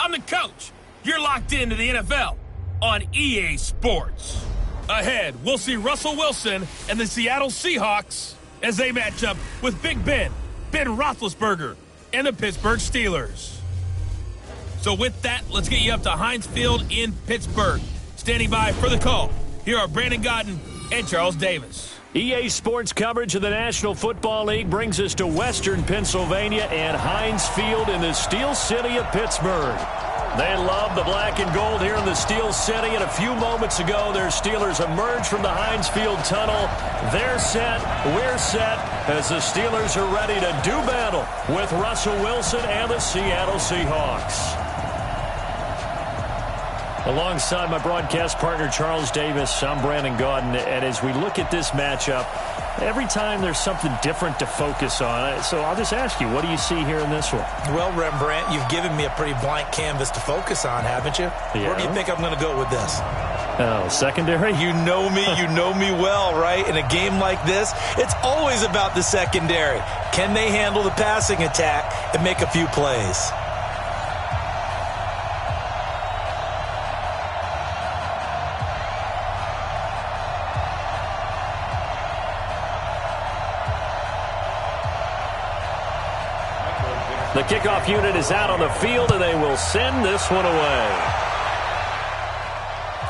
I'm the coach. You're locked into the NFL on EA Sports. Ahead, we'll see Russell Wilson and the Seattle Seahawks as they match up with Big Ben Roethlisberger, and the Pittsburgh Steelers. So with that, let's get you up to Heinz Field in Pittsburgh. Standing by for the call, here are Brandon Godden and Charles Davis. EA Sports coverage of the National Football League brings us to Western Pennsylvania and Heinz Field in the Steel City of Pittsburgh. They love the black and gold here in the Steel City, and a few moments ago, their Steelers emerged from the Heinz Field tunnel. They're set, we're set, as the Steelers are ready to do battle with Russell Wilson and the Seattle Seahawks. Alongside my broadcast partner, Charles Davis, I'm Brandon Godden, and as we look at this matchup, every time there's something different to focus on. So I'll just ask you, what do you see here in this one? Well, Rembrandt, you've given me a pretty blank canvas to focus on, haven't you? Yeah. Where do you think I'm going to go with this? Oh, secondary? You know me well, right? In a game like this, it's always about the secondary. Can they handle the passing attack and make a few plays? The kickoff unit is out on the field, and they will send this one away.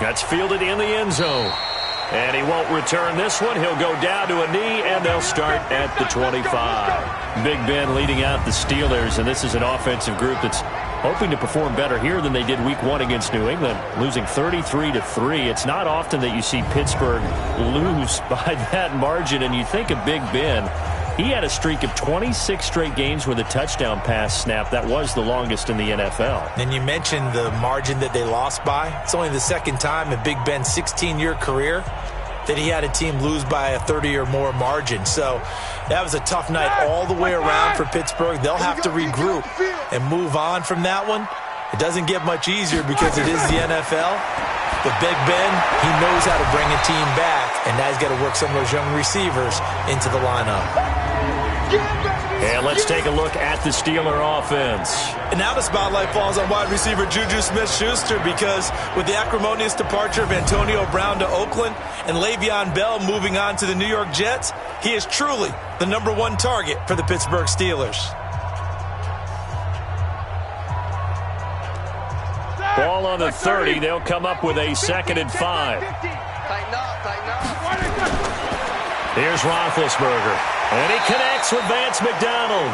That's fielded in the end zone. And he won't return this one. He'll go down to a knee, and they'll start at the 25. Big Ben leading out the Steelers, and this is an offensive group that's hoping to perform better here than they did Week 1 against New England, losing 33-3. It's not often that you see Pittsburgh lose by that margin, and you think of Big Ben. He had a streak of 26 straight games with a touchdown pass snap. That was the longest in the NFL. And you mentioned the margin that they lost by. It's only the second time in Big Ben's 16-year career that he had a team lose by a 30 or more margin. So that was a tough night all the way around for Pittsburgh. They'll have to regroup and move on from that one. It doesn't get much easier because it is the NFL. But Big Ben, he knows how to bring a team back, and now he's got to work some of those young receivers into the lineup. And let's take a look at the Steeler offense. And now the spotlight falls on wide receiver Juju Smith-Schuster, because with the acrimonious departure of Antonio Brown to Oakland and Le'Veon Bell moving on to the New York Jets, he is truly the #1 target for the Pittsburgh Steelers. Ball on the 30. They'll come up with a 2nd and 5. Here's Roethlisberger. And he connects with Vance McDonald.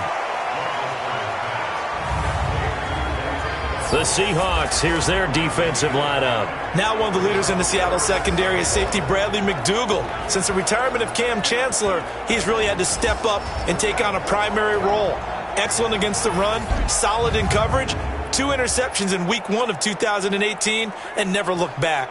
The Seahawks, here's their defensive lineup. Now one of the leaders in the Seattle secondary is safety Bradley McDougald. Since the retirement of Cam Chancellor, he's really had to step up and take on a primary role. Excellent against the run, solid in coverage, 2 interceptions in Week 1 of 2018, and never looked back.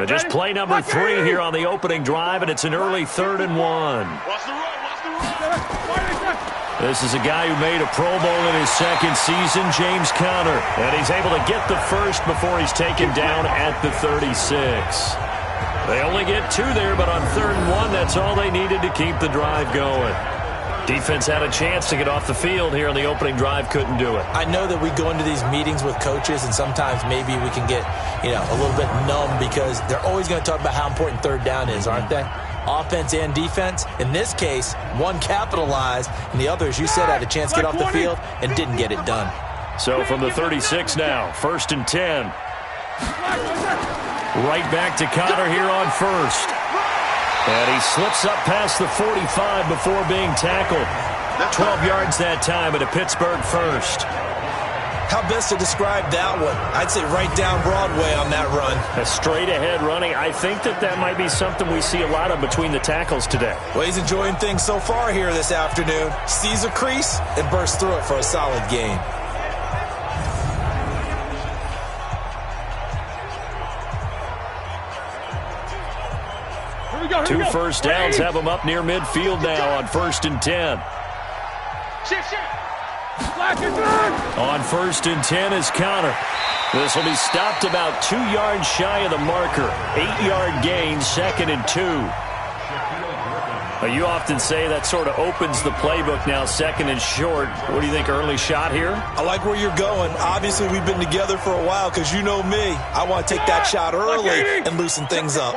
Just play number 3 here on the opening drive, and it's an early 3rd and 1. This is a guy who made a Pro Bowl in his 2nd season, James Conner. And he's able to get the first before he's taken down at the 36. They only get 2 there, but on 3rd and 1, that's all they needed to keep the drive going. Defense had a chance to get off the field here on the opening drive, couldn't do it. I know that we go into these meetings with coaches, and sometimes maybe we can get, a little bit numb because they're always going to talk about how important 3rd down is, aren't they? Offense and defense. In this case, one capitalized, and the other, as you said, had a chance to get off the field and didn't get it done. So from the 36 now, 1st and 10. Right back to Conner here on 1st. And he slips up past the 45 before being tackled. 12 yards that time at a Pittsburgh 1st. How best to describe that one? I'd say right down Broadway on that run. A straight-ahead running. I think that might be something we see a lot of between the tackles today. Well, he's enjoying things so far here this afternoon. Sees a crease and bursts through it for a solid gain. Two first downs have him up near midfield now on 1st and 10. On 1st and 10 is Conner. This will be stopped about 2 yards shy of the marker. 8-yard gain, 2nd and 2. You often say that sort of opens the playbook now, second and short. What do you think, early shot here? I like where you're going. Obviously, we've been together for a while because you know me. I want to take that shot early and loosen things up.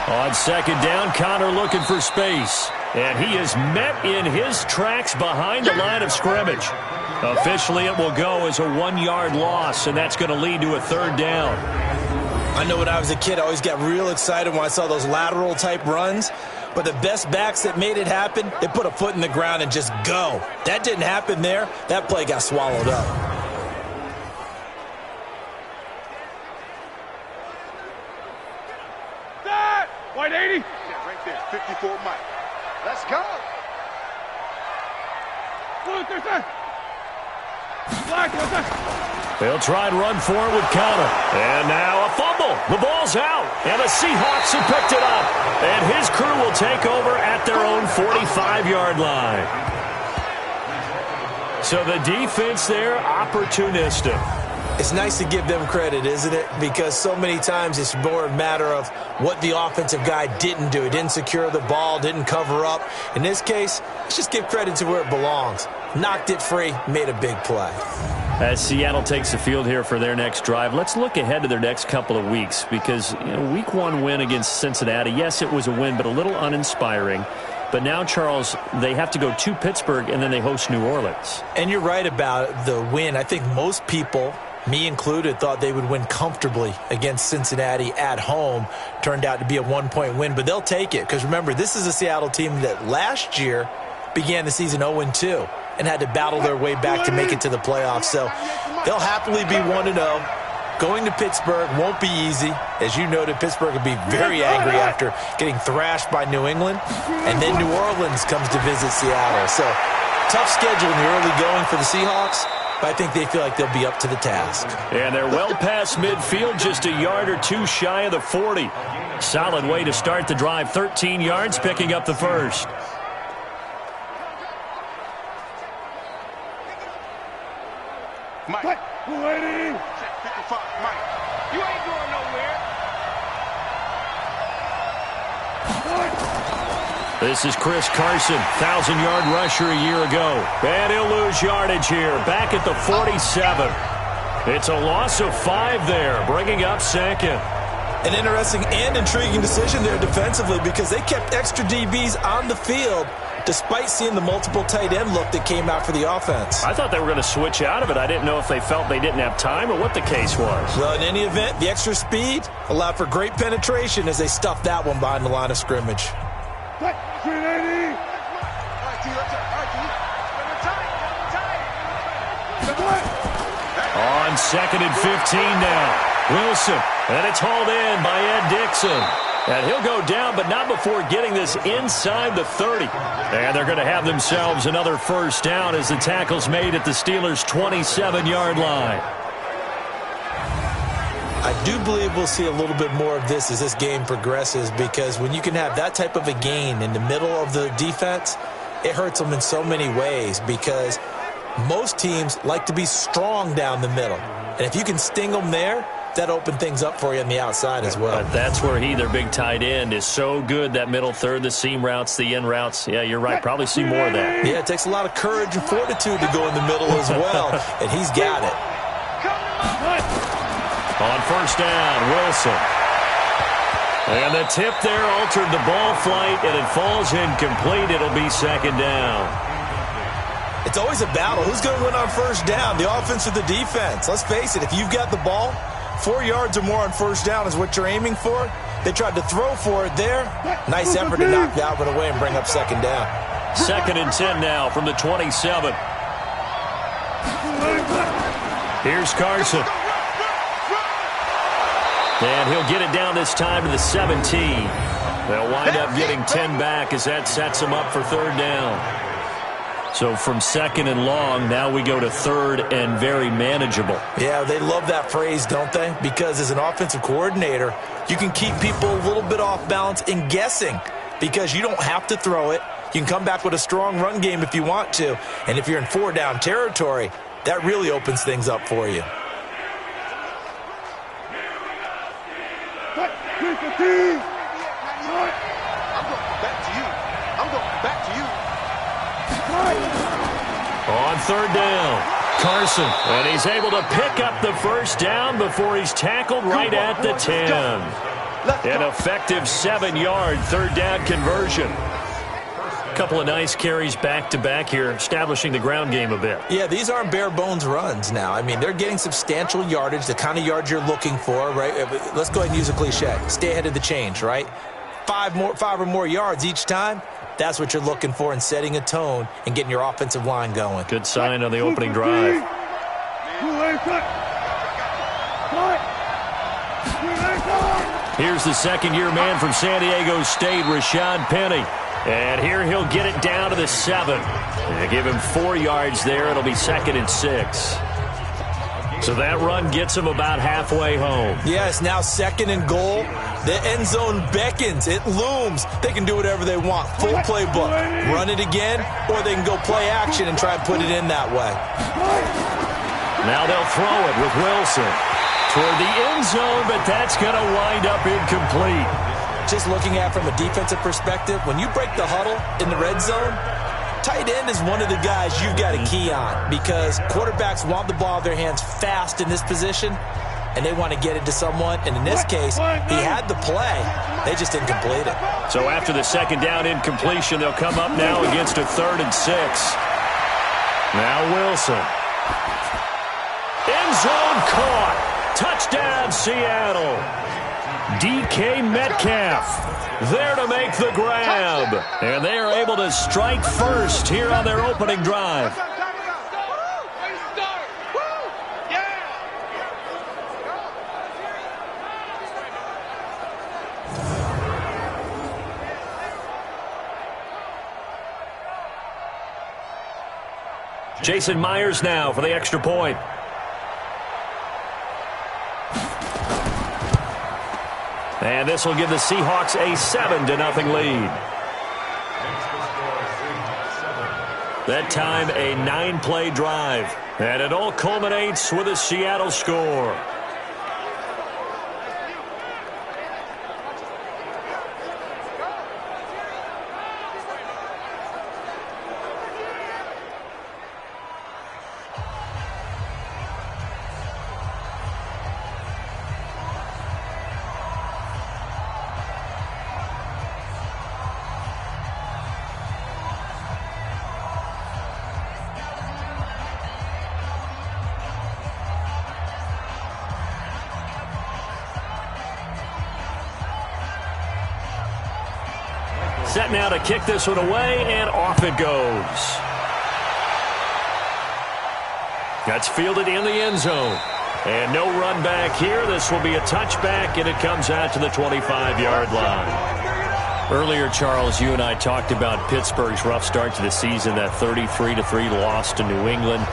On second down, Connor looking for space. And he is met in his tracks behind the line of scrimmage. Officially, it will go as a 1-yard loss, and that's going to lead to a third down. I know when I was a kid, I always got real excited when I saw those lateral-type runs. But the best backs that made it happen, they put a foot in the ground and just go. That didn't happen there. That play got swallowed up. White 80. Yeah, right there. 54 Mike. Let's go. They'll try and run for it with Connor. And now a fumble. The ball's out. And the Seahawks have picked it up. And his crew will take over at their own 45-yard line. So the defense there, opportunistic. It's nice to give them credit, isn't it? Because so many times it's more a matter of what the offensive guy didn't do. He didn't secure the ball, didn't cover up. In this case, let's just give credit to where it belongs. Knocked it free, made a big play. As Seattle takes the field here for their next drive, let's look ahead to their next couple of weeks because week 1 win against Cincinnati, yes, it was a win, but a little uninspiring. But now, Charles, they have to go to Pittsburgh, and then they host New Orleans. And you're right about the win. I think most people, me included, thought they would win comfortably against Cincinnati at home. Turned out to be a 1-point win, but they'll take it. Because remember, this is a Seattle team that last year began the season 0-2 and had to battle their way back to make it to the playoffs. So they'll happily be 1-0. Going to Pittsburgh won't be easy. As you noted, Pittsburgh will be very angry after getting thrashed by New England. And then New Orleans comes to visit Seattle. So tough schedule in the early going for the Seahawks. But I think they feel like they'll be up to the task. And they're well past midfield, just a yard or two shy of the 40. Solid way to start the drive. 13 yards, picking up the first. Mike. Check 55. Mike. You ain't going nowhere. This is Chris Carson, 1,000-yard rusher a year ago. And he'll lose yardage here, back at the 47. It's a loss of 5 there, bringing up second. An interesting and intriguing decision there defensively because they kept extra DBs on the field despite seeing the multiple tight end look that came out for the offense. I thought they were going to switch out of it. I didn't know if they felt they didn't have time or what the case was. Well, in any event, the extra speed allowed for great penetration as they stuffed that one behind the line of scrimmage. On second and 15 now. Wilson, and it's hauled in by Ed Dixon. And he'll go down, but not before getting this inside the 30. And they're going to have themselves another first down as the tackle's made at the Steelers' 27-yard line. I do believe we'll see a little bit more of this as this game progresses because when you can have that type of a gain in the middle of the defense, it hurts them in so many ways because most teams like to be strong down the middle. And if you can sting them there, that opened things up for you on the outside as well. But that's where their big tight end, is so good, that middle third, the seam routes, the in routes. Yeah, you're right. Probably see more of that. Yeah, it takes a lot of courage and fortitude to go in the middle as well, and he's got it. On first down, Wilson. And the tip there altered the ball flight, and it falls incomplete. It'll be second down. It's always a battle. Who's going to win on first down, the offense or the defense? Let's face it, if you've got the ball, 4 yards or more on first down is what you're aiming for. They tried to throw for it there. Nice effort to knock that one away and bring up second down. Second and 10 now from the 27. Here's Carson. And he'll get it down this time to the 17. They'll wind up getting 10 back as that sets them up for third down. So from second and long, now we go to third and very manageable. Yeah, they love that phrase, don't they? Because as an offensive coordinator, you can keep people a little bit off balance in guessing because you don't have to throw it. You can come back with a strong run game if you want to. And if you're in 4-down territory, that really opens things up for you. Back to you. I'm going back to you. On third down, Carson. And he's able to pick up the first down before he's tackled right at the 10. An effective 7-yard third down conversion. Couple of nice carries back-to-back here, establishing the ground game a bit. Yeah, these aren't bare-bones runs now. I mean, they're getting substantial yardage, the kind of yards you're looking for, right? Let's go ahead and use a cliche. Stay ahead of the change, right? 5 or more yards each time. That's what you're looking for in setting a tone and getting your offensive line going. Good sign on the opening drive. Here's the second-year man from San Diego State, Rashad Penny. And here he'll get it down to the 7. They give him 4 yards there. It'll be 2nd and 6. So that run gets him about halfway home. Yeah, it's now 2nd and goal. The end zone beckons. It looms. They can do whatever they want. Full playbook. Run it again, or they can go play action and try and put it in that way. Now they'll throw it with Wilson toward the end zone, but that's going to wind up incomplete. Just looking at it from a defensive perspective, when you break the huddle in the red zone, tight end is one of the guys you've got to key on because quarterbacks want the ball in their hands fast in this position, and they want to get it to someone. And in this case, he had the play. They just didn't complete it. So after the second down incompletion, they'll come up now against a 3rd and 6. Now Wilson. End zone caught. Touchdown, Seattle. DK Metcalf there to make the grab. And they are able to strike first here on their opening drive. Jason Myers now for the extra point. And this will give the Seahawks a 7-0 lead. That time a 9-play drive. And it all culminates with a Seattle score. Set now to kick this one away, and off it goes. That's fielded in the end zone. And no run back here. This will be a touchback, and it comes out to the 25-yard line. Earlier, Charles, you and I talked about Pittsburgh's rough start to the season, that 33-3 loss to New England.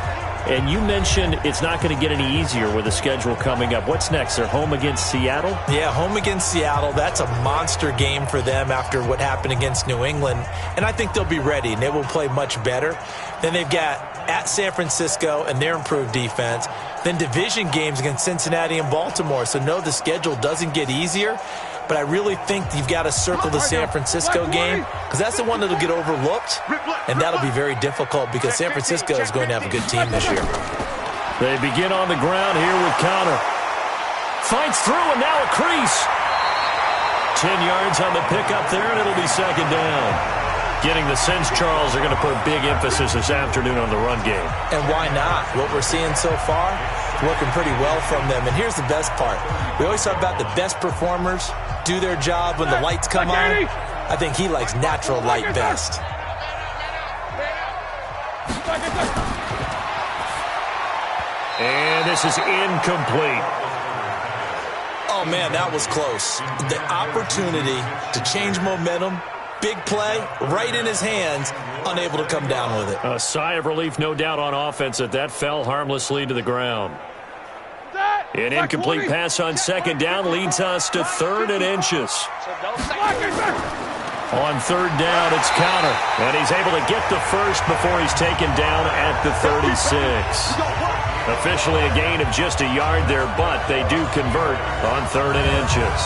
And you mentioned it's not going to get any easier with the schedule coming up. What's next? They're home against Seattle? Yeah, home against Seattle. That's a monster game for them after what happened against New England. And I think they'll be ready, and they will play much better. Then they've got at San Francisco and their improved defense. Then division games against Cincinnati and Baltimore. So, no, the schedule doesn't get easier. But I really think you've got to circle the San Francisco game because that's the one that will get overlooked, and that'll be very difficult because San Francisco is going to have a good team this year. They begin on the ground here with Connor. Fights through, and now a crease. 10 yards on the pickup there, and it'll be 2nd down. Getting the sense, Charles, they're going to put a big emphasis this afternoon on the run game. And why not? What we're seeing so far, working pretty well from them. And here's the best part. We always talk about the best performers do their job when the lights come on. I think he likes natural light best. And this is incomplete. Oh, man, that was close. The opportunity to change momentum, big play, right in his hands, unable to come down with it. A sigh of relief, no doubt, on offense that fell harmlessly to the ground. An incomplete pass on 2nd down leads us to 3rd and inches. On 3rd down, it's Connor, and he's able to get the first before he's taken down at the 36. Officially a gain of just a yard there, but they do convert on 3rd and inches.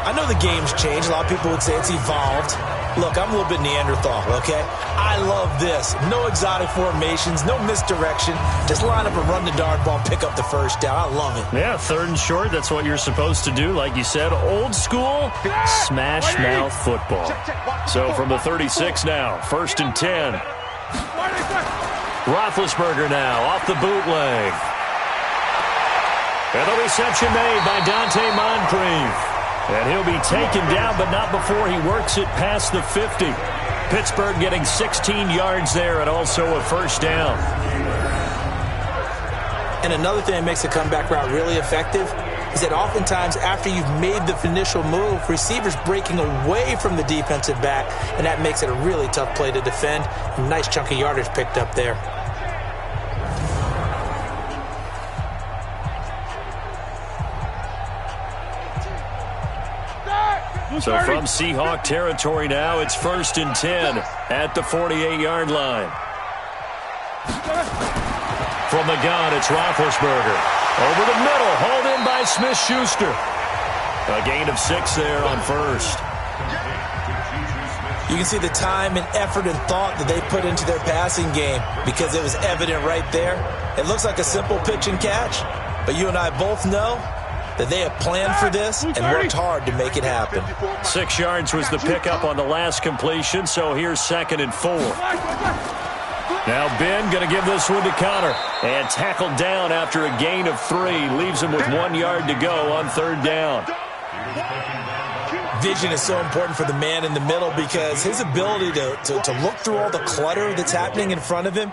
I know the game's changed. A lot of people would say it's evolved. Look, I'm a little bit Neanderthal, okay? I love this. No exotic formations, no misdirection. Just line up and run the dart ball, pick up the first down. I love it. Yeah, 3rd and short, that's what you're supposed to do. Like you said, old school, smash mouth football. So from the 36 now, 1st and 10. Roethlisberger now off the bootleg. And the reception made by Dante Moncrief. And he'll be taken down, but not before he works it past the 50. Pittsburgh getting 16 yards there and also a first down. And another thing that makes a comeback route really effective is that oftentimes after you've made the initial move, receivers breaking away from the defensive back, and that makes it a really tough play to defend. A nice chunk of yardage picked up there. So from Seahawk territory now, it's 1st and 10 at the 48-yard line. From the gun, it's Roethlisberger. Over the middle, hauled in by Smith-Schuster. A gain of 6 there on first. You can see the time and effort and thought that they put into their passing game because it was evident right there. It looks like a simple pitch and catch, but you and I both know that they have planned for this and worked hard to make it happen. 6 yards was the pickup on the last completion, so here's 2nd and 4. Now Ben going to give this one to Connor. And tackled down after a gain of 3. Leaves him with 1 yard to go on 3rd down. Vision is so important for the man in the middle because his ability to look through all the clutter that's happening in front of him,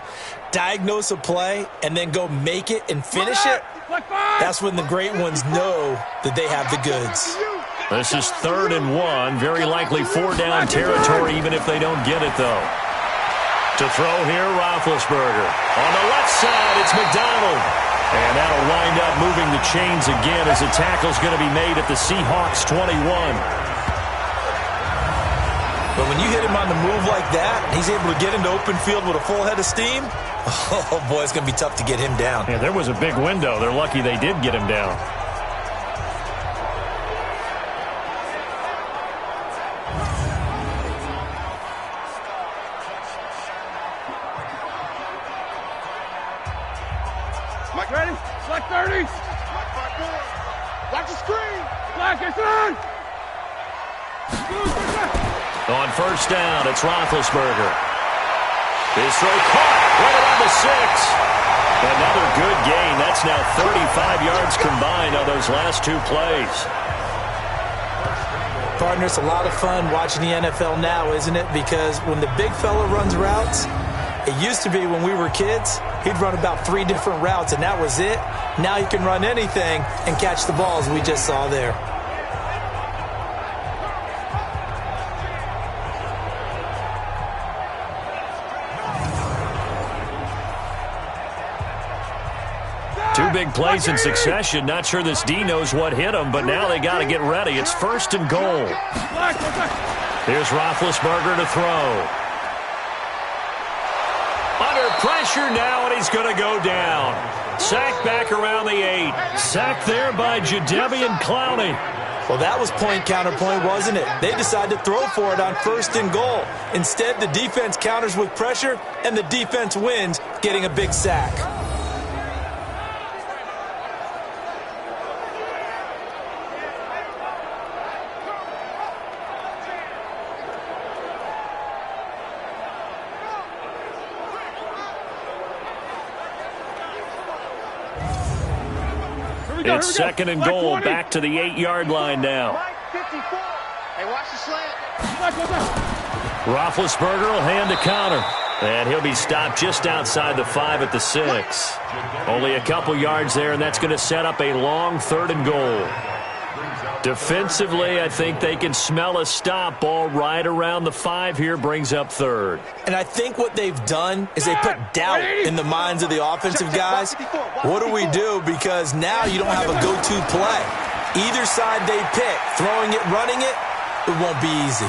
diagnose a play, and then go make it and finish it, that's when the great ones know that they have the goods. This is 3rd and 1. Very likely 4-down territory even if they don't get it, though. To throw here, Roethlisberger. On the left side, it's McDonald. And that'll wind up moving the chains again as the tackle's going to be made at the Seahawks 21. But when you hit him on the move like that, he's able to get into open field with a full head of steam. Oh, boy, it's going to be tough to get him down. Yeah, there was a big window. They're lucky they did get him down. Mike, ready? Black 30. Watch the screen. Black, it's on. On 1st down, it's Roethlisberger. His throw caught right around the 6. Another good gain. That's now 35 yards combined on those last 2 plays. Partner, it's a lot of fun watching the NFL now, isn't it? Because when the big fella runs routes, it used to be when we were kids, he'd run about 3 different routes, and that was it. Now he can run anything and catch the balls we just saw there. Two big plays in succession. Not sure this D knows what hit him, but now they got to get ready. It's 1st and goal. Here's Roethlisberger to throw. Under pressure now, and he's going to go down. Sacked back around the 8. Sacked there by Jadeveon Clowney. Well, that was point counterpoint, wasn't it? They decided to throw for it on 1st and goal. Instead, the defense counters with pressure, and the defense wins, getting a big sack. It's 2nd and goal, back to the 8-yard line now. Hey, watch the slant. Roethlisberger will hand to Connor. And he'll be stopped just outside the 5 at the 6. Only a couple yards there, and that's going to set up a long 3rd and goal. Defensively, I think they can smell a stop. Ball right around the 5 here, brings up 3rd. And I think what they've done is they put doubt in the minds of the offensive guys. What do we do? Because now you don't have a go-to play. Either side they pick, throwing it, running it, it won't be easy.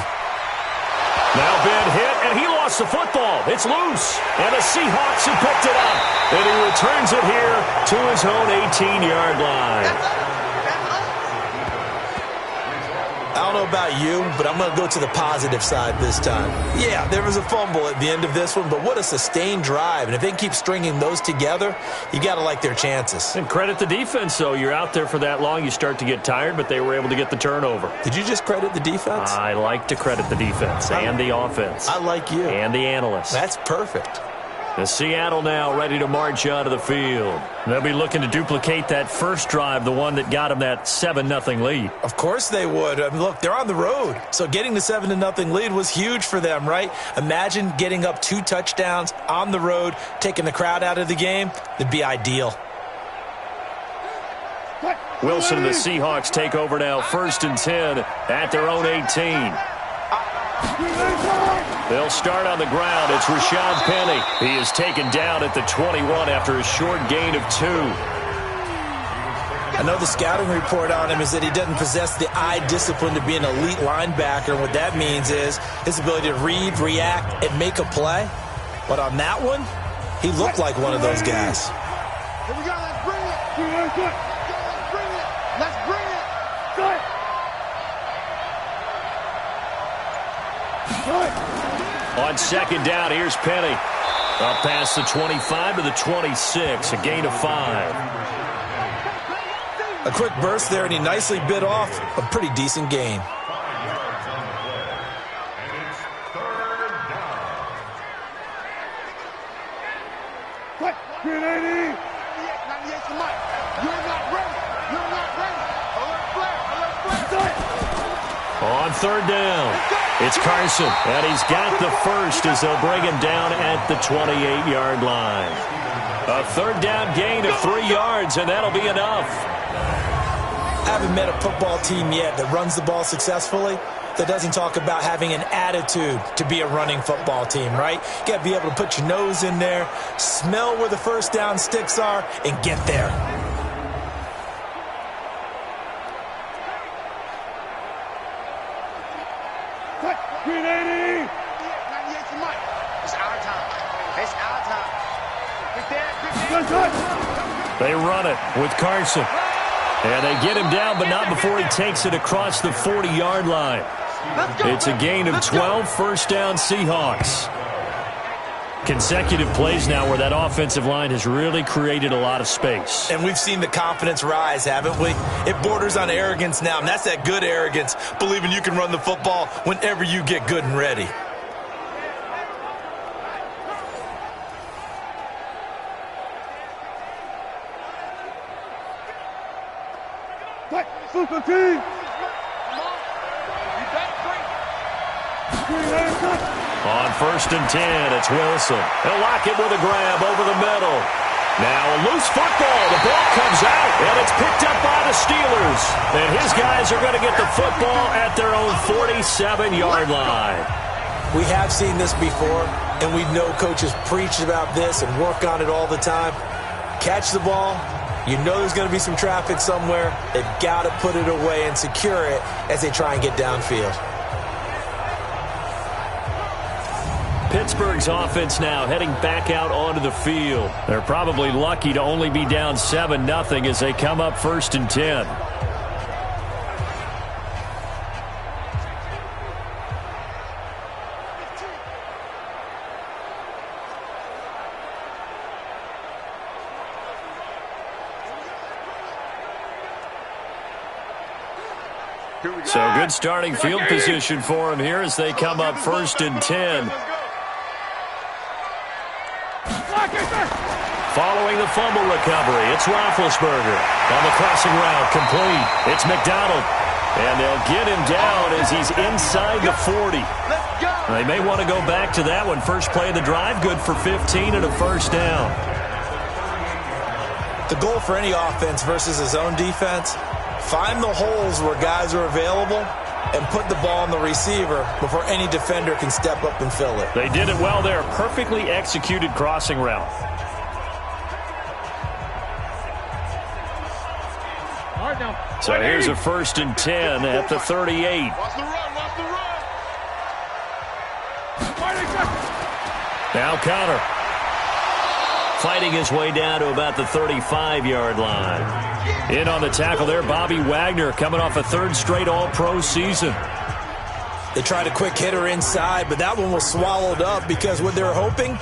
Now Ben hit, and he lost the football. It's loose, and the Seahawks have picked it up. And he returns it here to his own 18-yard line. I don't know about you, but I'm going to go to the positive side this time. Yeah, there was a fumble at the end of this one, but what a sustained drive. And if they keep stringing those together, you got to like their chances. And credit the defense, though. You're out there for that long, you start to get tired, but they were able to get the turnover. Did you just credit the defense? I like to credit the defense and the offense. I like you. And the analysts. That's perfect. The Seattle now ready to march out of the field. They'll be looking to duplicate that first drive, the one that got them that 7-0 lead. Of course they would. I mean, look, they're on the road. So getting the 7-0 lead was huge for them, right? Imagine getting up 2 touchdowns on the road, taking the crowd out of the game. That'd be ideal. Wilson and the Seahawks take over now, 1st and 10 at their own 18. They'll start on the ground. It's Rashad Penny. He is taken down at the 21 after a short gain of 2. I know the scouting report on him is that he doesn't possess the eye discipline to be an elite linebacker. And what that means is his ability to read, react, and make a play. But on that one, he looked like one of those guys. Here we go. Let's bring it. Let's bring it. Let's bring it. Good. On 2nd down, here's Penny. Up past the 25 to the 26, a gain of 5. A quick burst there, and he nicely bit off a pretty decent gain. Quick. 380. 98 to Mike. You're not ready. You're not ready. Alert flare. Alert flare. On 3rd down, it's Carson, and he's got the first as they'll bring him down at the 28-yard line. A 3rd down gain of 3 yards, and that'll be enough. I haven't met a football team yet that runs the ball successfully that doesn't talk about having an attitude to be a running football team, right? You got to be able to put your nose in there, smell where the first down sticks are, and get there. Quick. 380. 98 to Mike. It's our time. It's our time. Quick there. Good, good. They run it with Carson. And they get him down, but not before he takes it across the 40-yard line. It's a gain of 12, 1st down Seahawks. Consecutive plays now where that offensive line has really created a lot of space. And we've seen the confidence rise, haven't we? It borders on arrogance now, and that's that good arrogance, believing you can run the football whenever you get good and ready. Quick. Super team. On 1st and 10, it's Wilson. They'll lock it with a grab over the middle. Now a loose football. The ball comes out, and it's picked up by the Steelers. And his guys are going to get the football at their own 47-yard line. We have seen this before, and we know coaches preach about this and work on it all the time. Catch the ball. You know there's going to be some traffic somewhere. They've got to put it away and secure it as they try and get downfield. Pittsburgh's offense now heading back out onto the field. They're probably lucky to only be down 7-0 as they come up 1st and 10. So good starting field position for them here as they come up 1st and 10. Following the fumble recovery, it's Roethlisberger. On the crossing route, complete. It's McDonald. And they'll get him down as he's inside the 40. They may want to go back to that one. First play of the drive, good for 15 and a 1st down. The goal for any offense versus his own defense, find the holes where guys are available and put the ball on the receiver before any defender can step up and fill it. They did it well there. Perfectly executed crossing route. So here's a 1st and 10 at the 38. Now Connor fighting his way down to about the 35-yard line. In on the tackle there, Bobby Wagner, coming off a third straight All-Pro season. They tried a quick hitter inside, but that one was swallowed up because what they're hoping,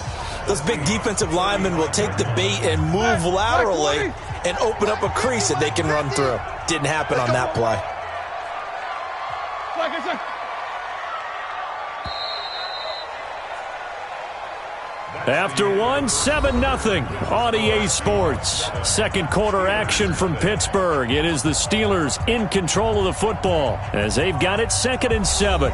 those big defensive linemen will take the bait and move laterally and open up a crease that they can run through. Didn't happen on that play. After one, 7-0 on EA Sports. Second quarter action from Pittsburgh. It is the Steelers in control of the football as they've got it 2nd and 7.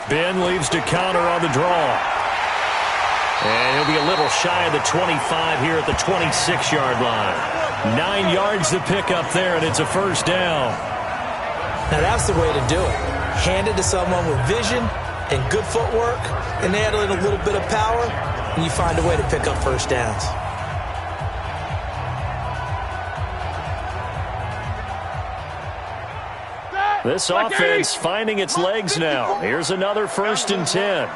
Ben leaves to counter on the draw. And he'll be a little shy of the 25 here at the 26-yard line. 9 yards to pick up there, and it's a first down. Now that's the way to do it. Hand it to someone with vision and good footwork, and add in a little bit of power, and you find a way to pick up first downs. This offense finding its legs now. Here's another 1st and 10.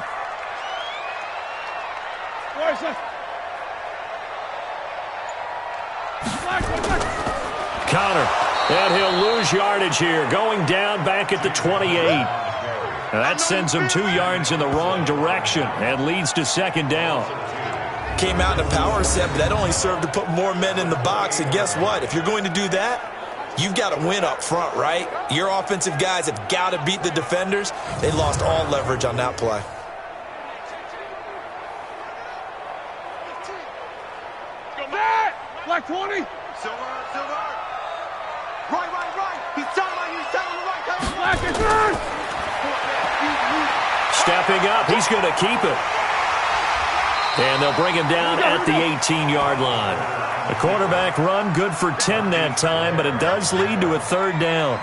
Connor, and he'll lose yardage here, going down back at the 28. Now that sends him 2 yards in the wrong direction and leads to 2nd down. Came out in a power set, but that only served to put more men in the box. And guess what? If you're going to do that, you've got to win up front, right? Your offensive guys have got to beat the defenders. They lost all leverage on that play. Black 20. Silver. Right. He's telling you. Black is good. Stepping up, he's going to keep it. And they'll bring him down at the 18-yard line. The quarterback run good for 10 that time, but it does lead to a 3rd down.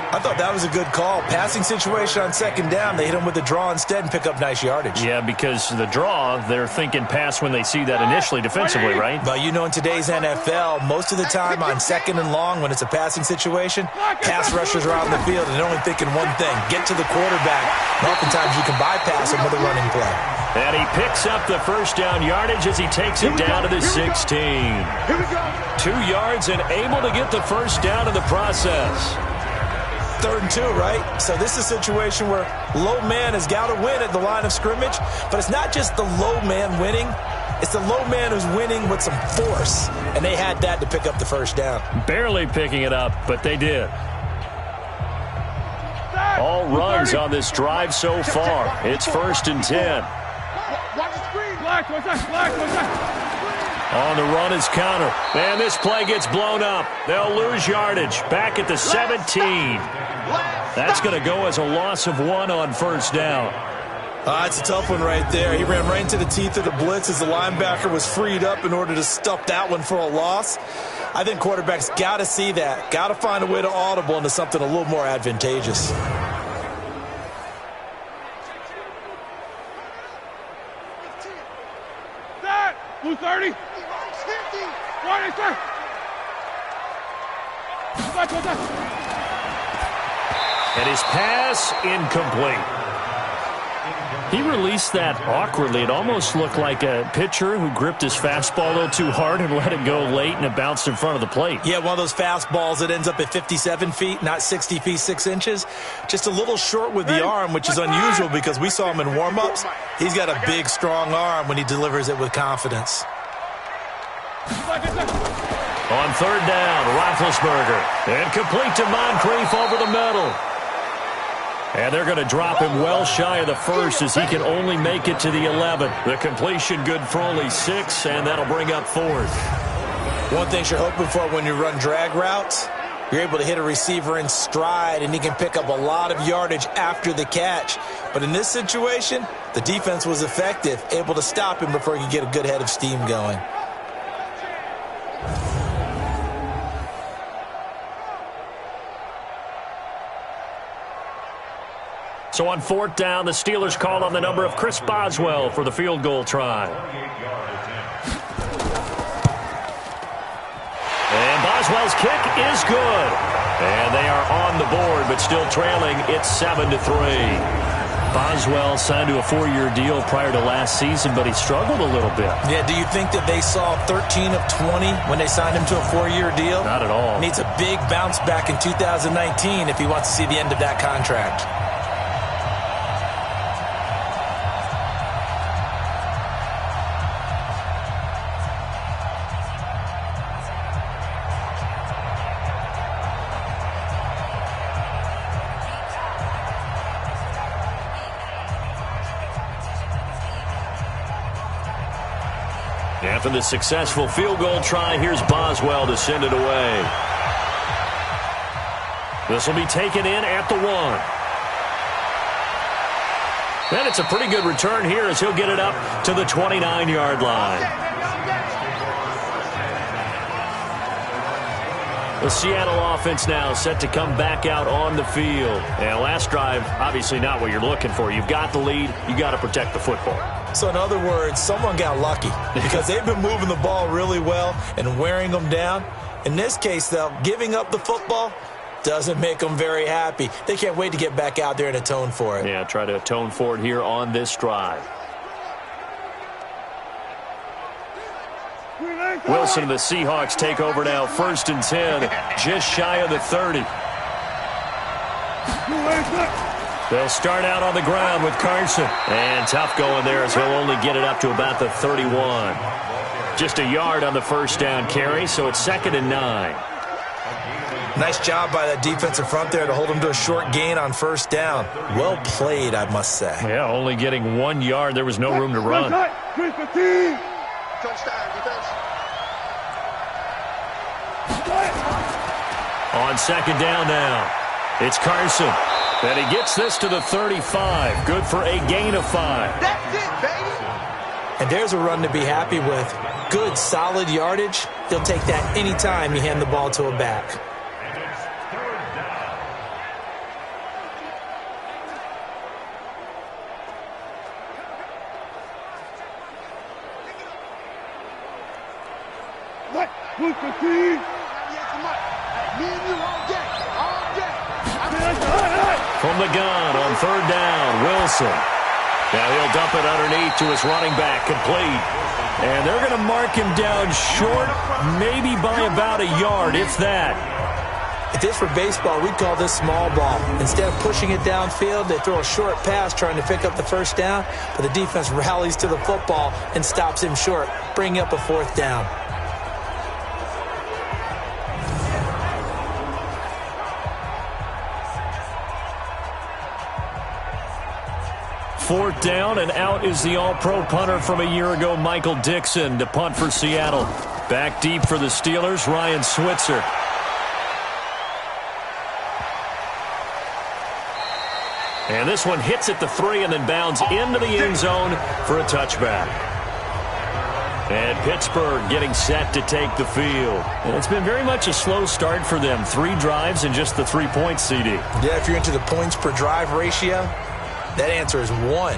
I thought that was a good call. Passing situation on 2nd down. They hit him with the draw instead and pick up nice yardage. Yeah, because the draw, they're thinking pass when they see that initially defensively, right? But you know, in today's NFL, most of the time on 2nd and long, when it's a passing situation, pass rushers are out in the field and they're only thinking one thing, get to the quarterback. And oftentimes you can bypass him with a running play. And he picks up the 1st down yardage as he takes it down to the 16. 2 yards and able to get the 1st down in the process. 3rd and 2, right? So this is a situation where low man has got to win at the line of scrimmage, but it's not just the low man winning. It's the low man who's winning with some force, and they had that to pick up the 1st down. Barely picking it up, but they did. All runs on this drive so far. It's 1st and 10. Watch the screen. Black. On the run is Connor. And this play gets blown up. They'll lose yardage. Back at the 17. That's going to go as a loss of 1 on 1st down. It's a tough one right there. He ran right into the teeth of the blitz as the linebacker was freed up in order to stuff that one for a loss. I think quarterbacks got to see that. Got to find a way to audible into something a little more advantageous. Blue 30. Right, sir. And his pass incomplete. He released that awkwardly. It almost looked like a pitcher who gripped his fastball a little too hard and let it go late, and it bounced in front of the plate. Yeah, one of those fastballs that ends up at 57 feet, not 60 feet, 6 inches. Just a little short with the arm, which is unusual because we saw him in warm-ups. He's got a big, strong arm when he delivers it with confidence. On 3rd down, Roethlisberger. And complete to Moncrief over the middle. And they're going to drop him well shy of the 1st as he can only make it to the 11. The completion good for only 6, and that'll bring up 4th. One thing you're hoping for when you run drag routes, you're able to hit a receiver in stride, and he can pick up a lot of yardage after the catch. But in this situation, the defense was effective, able to stop him before he could get a good head of steam going. So on 4th down, the Steelers call on the number of Chris Boswell for the field goal try. And Boswell's kick is good. And they are on the board, but still trailing. It's 7-3. Boswell signed to a 4-year deal prior to last season, but he struggled a little bit. Yeah, do you think that they saw 13 of 20 when they signed him to a 4-year deal? Not at all. Needs a big bounce back in 2019 if he wants to see the end of that contract. After the successful field goal try, here's Boswell to send it away. This will be taken in at the 1. And it's a pretty good return here as he'll get it up to the 29-yard line. The Seattle offense now set to come back out on the field. And last drive, obviously not what you're looking for. You've got the lead. You got to protect the football. So in other words, someone got lucky because they've been moving the ball really well and wearing them down. In this case, though, giving up the football doesn't make them very happy. They can't wait to get back out there and atone for it. Yeah, try to atone for it here on this drive. Wilson and the Seahawks take over now. 1st and 10, just shy of the 30. They'll start out on the ground with Carson. And tough going there as he'll only get it up to about the 31. Just a yard on the 1st down carry, so it's 2nd and 9. Nice job by that defensive front there to hold him to a short gain on 1st down. Well played, I must say. Yeah, only getting 1 yard. There was no room to run. On 2nd down now, it's Carson. And he gets this to the 35. Good for a gain of 5. That's it, baby. And there's a run to be happy with. Good, solid yardage. He'll take that anytime you hand the ball to a back. From the gun on 3rd down, Wilson. Now he'll dump it underneath to his running back, complete. And they're going to mark him down short, maybe by about a yard, if that. If this were baseball, we'd call this small ball. Instead of pushing it downfield, they throw a short pass trying to pick up the 1st down, but the defense rallies to the football and stops him short, bringing up a 4th down. Fourth down, and out is the all-pro punter from a year ago, Michael Dixon, to punt for Seattle. Back deep for the Steelers, Ryan Switzer. And this one hits at the 3 and then bounds into the end zone for a touchback. And Pittsburgh getting set to take the field. And it's been very much a slow start for them. 3 drives and just the 3 points, CD. Yeah, if you're into the points per drive ratio, that answer is 1.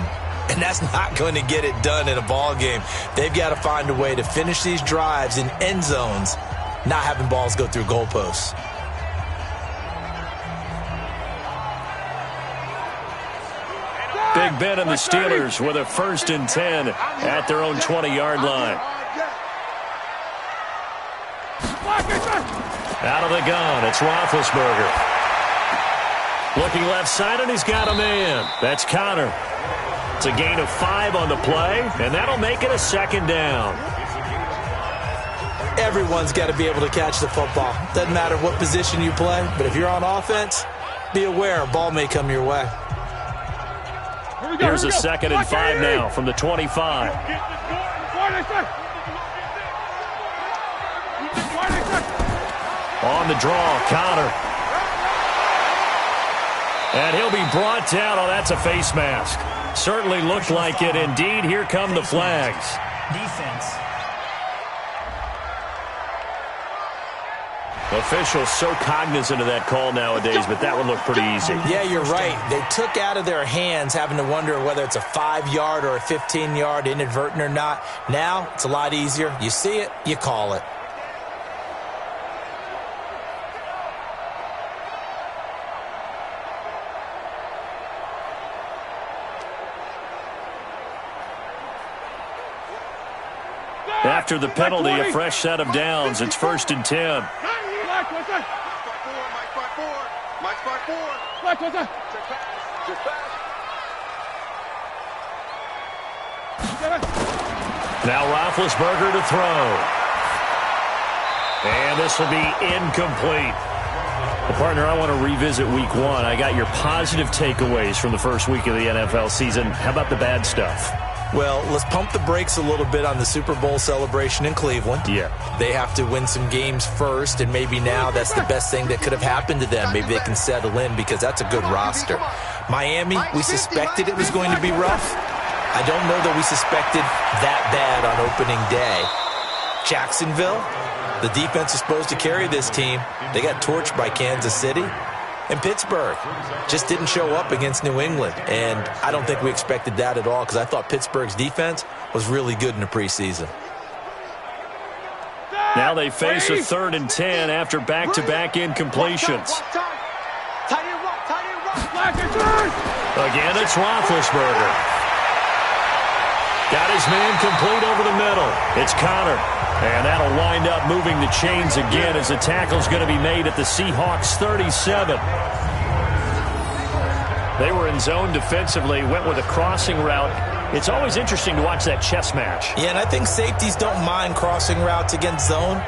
And that's not going to get it done in a ball game. They've got to find a way to finish these drives in end zones, not having balls go through goalposts. Big Ben and the Steelers with a 1st and 10 at their own 20-yard line. Out of the gun, it's Roethlisberger. Looking left side, and he's got a man. That's Connor. It's a gain of 5 on the play, and that'll make it a 2nd down. Everyone's got to be able to catch the football. Doesn't matter what position you play, but if you're on offense, be aware a ball may come your way. Here's a 2nd and 5 now from the 25. On the draw, Connor. And he'll be brought down. Oh, that's a face mask. Certainly looked like it. Indeed, here come the flags. Defense. Officials so cognizant of that call nowadays, but that one looked pretty easy. Yeah, you're right. They took out of their hands having to wonder whether it's a 5-yard or a 15-yard, inadvertent or not. Now, it's a lot easier. You see it, you call it. After the penalty, a fresh set of downs. It's 1st and 10. Now Roethlisberger to throw. And this will be incomplete. Well, partner, I want to revisit week 1. I got your positive takeaways from the first week of the NFL season. How about the bad stuff? Well, let's pump the brakes a little bit on the Super Bowl celebration in Cleveland. Yeah. They have to win some games first, and maybe now that's the best thing that could have happened to them. Maybe they can settle in because that's a good roster. Miami, we suspected it was going to be rough. I don't know that we suspected that bad on opening day. Jacksonville, the defense is supposed to carry this team. They got torched by Kansas City. And Pittsburgh just didn't show up against New England. And I don't think we expected that at all because I thought Pittsburgh's defense was really good in the preseason. Now they face a 3rd and 10 after back-to-back incompletions. Again, it's Roethlisberger. Got his man complete over the middle. It's Connor. And that'll wind up moving the chains again as the tackle's going to be made at the Seahawks 37. They were in zone defensively, went with a crossing route. It's always interesting to watch that chess match. Yeah, and I think safeties don't mind crossing routes against zone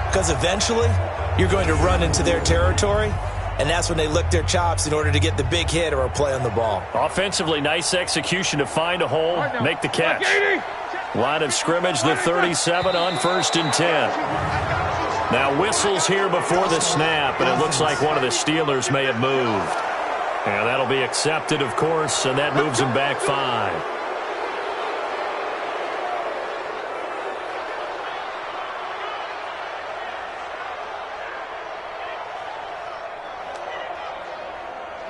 because eventually you're going to run into their territory, and that's when they lick their chops in order to get the big hit or a play on the ball. Offensively, nice execution to find a hole, make the catch. Line of scrimmage, the 37 on 1st and 10. Now whistles here before the snap, and it looks like one of the Steelers may have moved. And that'll be accepted, of course, and that moves them back 5.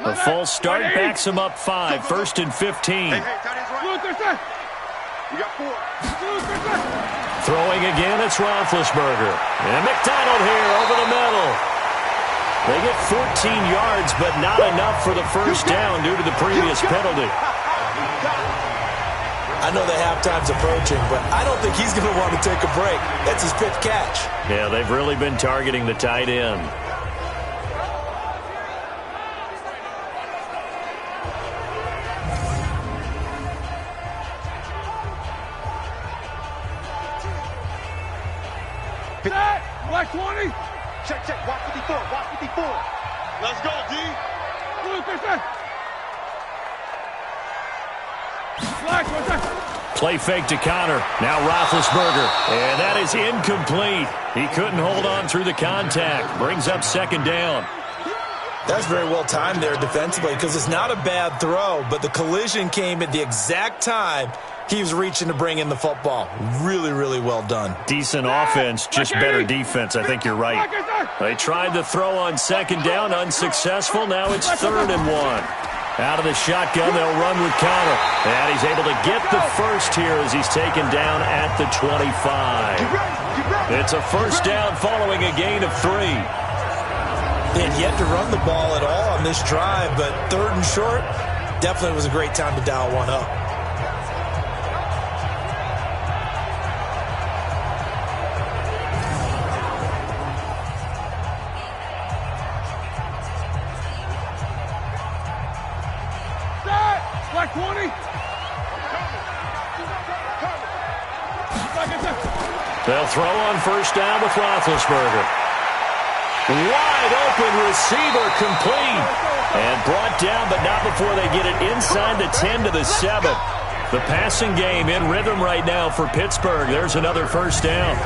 The full start backs them up 5, 1st and 15. You got 4. Throwing again, it's Roethlisberger. And McDonald here over the middle. They get 14 yards, but not enough for the first down due to the previous penalty. I know the halftime's approaching, but I don't think he's going to want to take a break. That's his 5th catch. Yeah, they've really been targeting the tight end. Black 20. Check, check. Watch 54. Watch 54. Let's go, D. Play fake to Connor. Now Roethlisberger. And that is incomplete. He couldn't hold on through the contact. Brings up 2nd down. That's very well timed there defensively because it's not a bad throw, but the collision came at the exact time he was reaching to bring in the football. Really, really well done. Decent offense, just better defense. I think you're right. They tried the throw on 2nd down, unsuccessful. Now it's 3rd and 1. Out of the shotgun, they'll run with Connor. And he's able to get the first here as he's taken down at the 25. It's a first down following a gain of 3. They had yet to run the ball at all on this drive, but 3rd and short definitely was a great time to dial one up. Black 20. They'll throw on first down with Roethlisberger. Wide open receiver complete. And brought down, but not before they get it inside the 10 to the 7. The passing game in rhythm right now for Pittsburgh. There's another first down.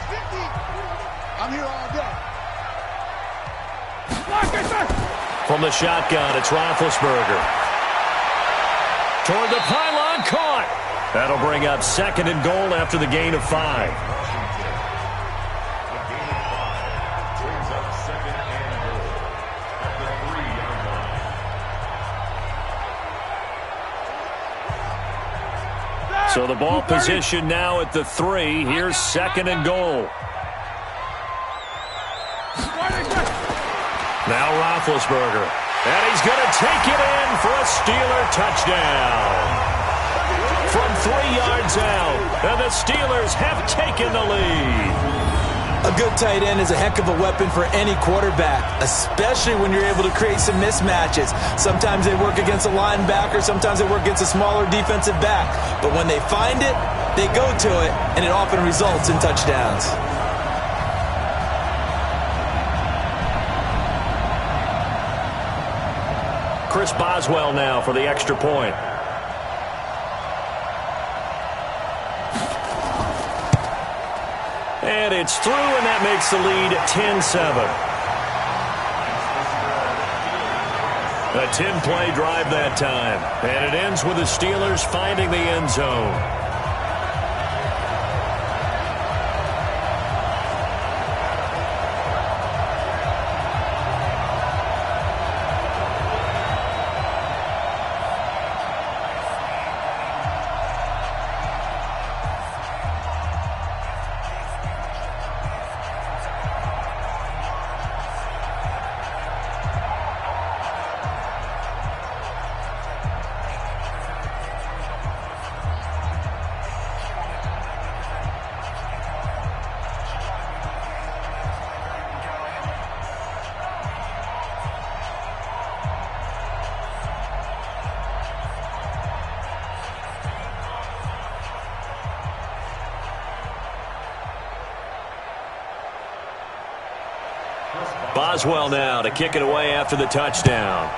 I'm here all day. From the shotgun, it's Roethlisberger. Toward the pylon, caught. That'll bring up 2nd and goal after the gain of 5. So the ball position now at the 3. Here's 2nd and goal. Now Roethlisberger. And he's going to take it in for a Steeler touchdown. From 3 yards out. And the Steelers have taken the lead. A good tight end is a heck of a weapon for any quarterback, especially when you're able to create some mismatches. Sometimes they work against a linebacker, sometimes they work against a smaller defensive back. But when they find it, they go to it, and it often results in touchdowns. Chris Boswell now for the extra point. And it's through, and that makes the lead 10-7. A 10-play drive that time. And it ends with the Steelers finding the end zone. Boswell now to kick it away after the touchdown.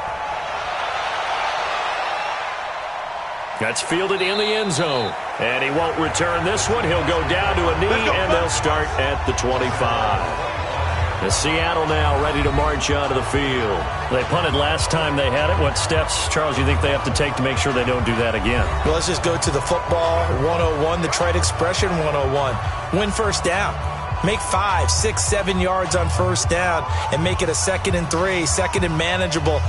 That's fielded in the end zone. And he won't return this one. He'll go down to a knee, and they'll start at the 25. The Seattle now ready to march onto the field. They punted last time they had it. What steps, Charles, you think they have to take to make sure they don't do that again? Well, let's just go to the football 101, the trite expression 101. Win first down. Make 5, 6, 7 yards on first down and make it a 2nd and 3, 2nd and manageable.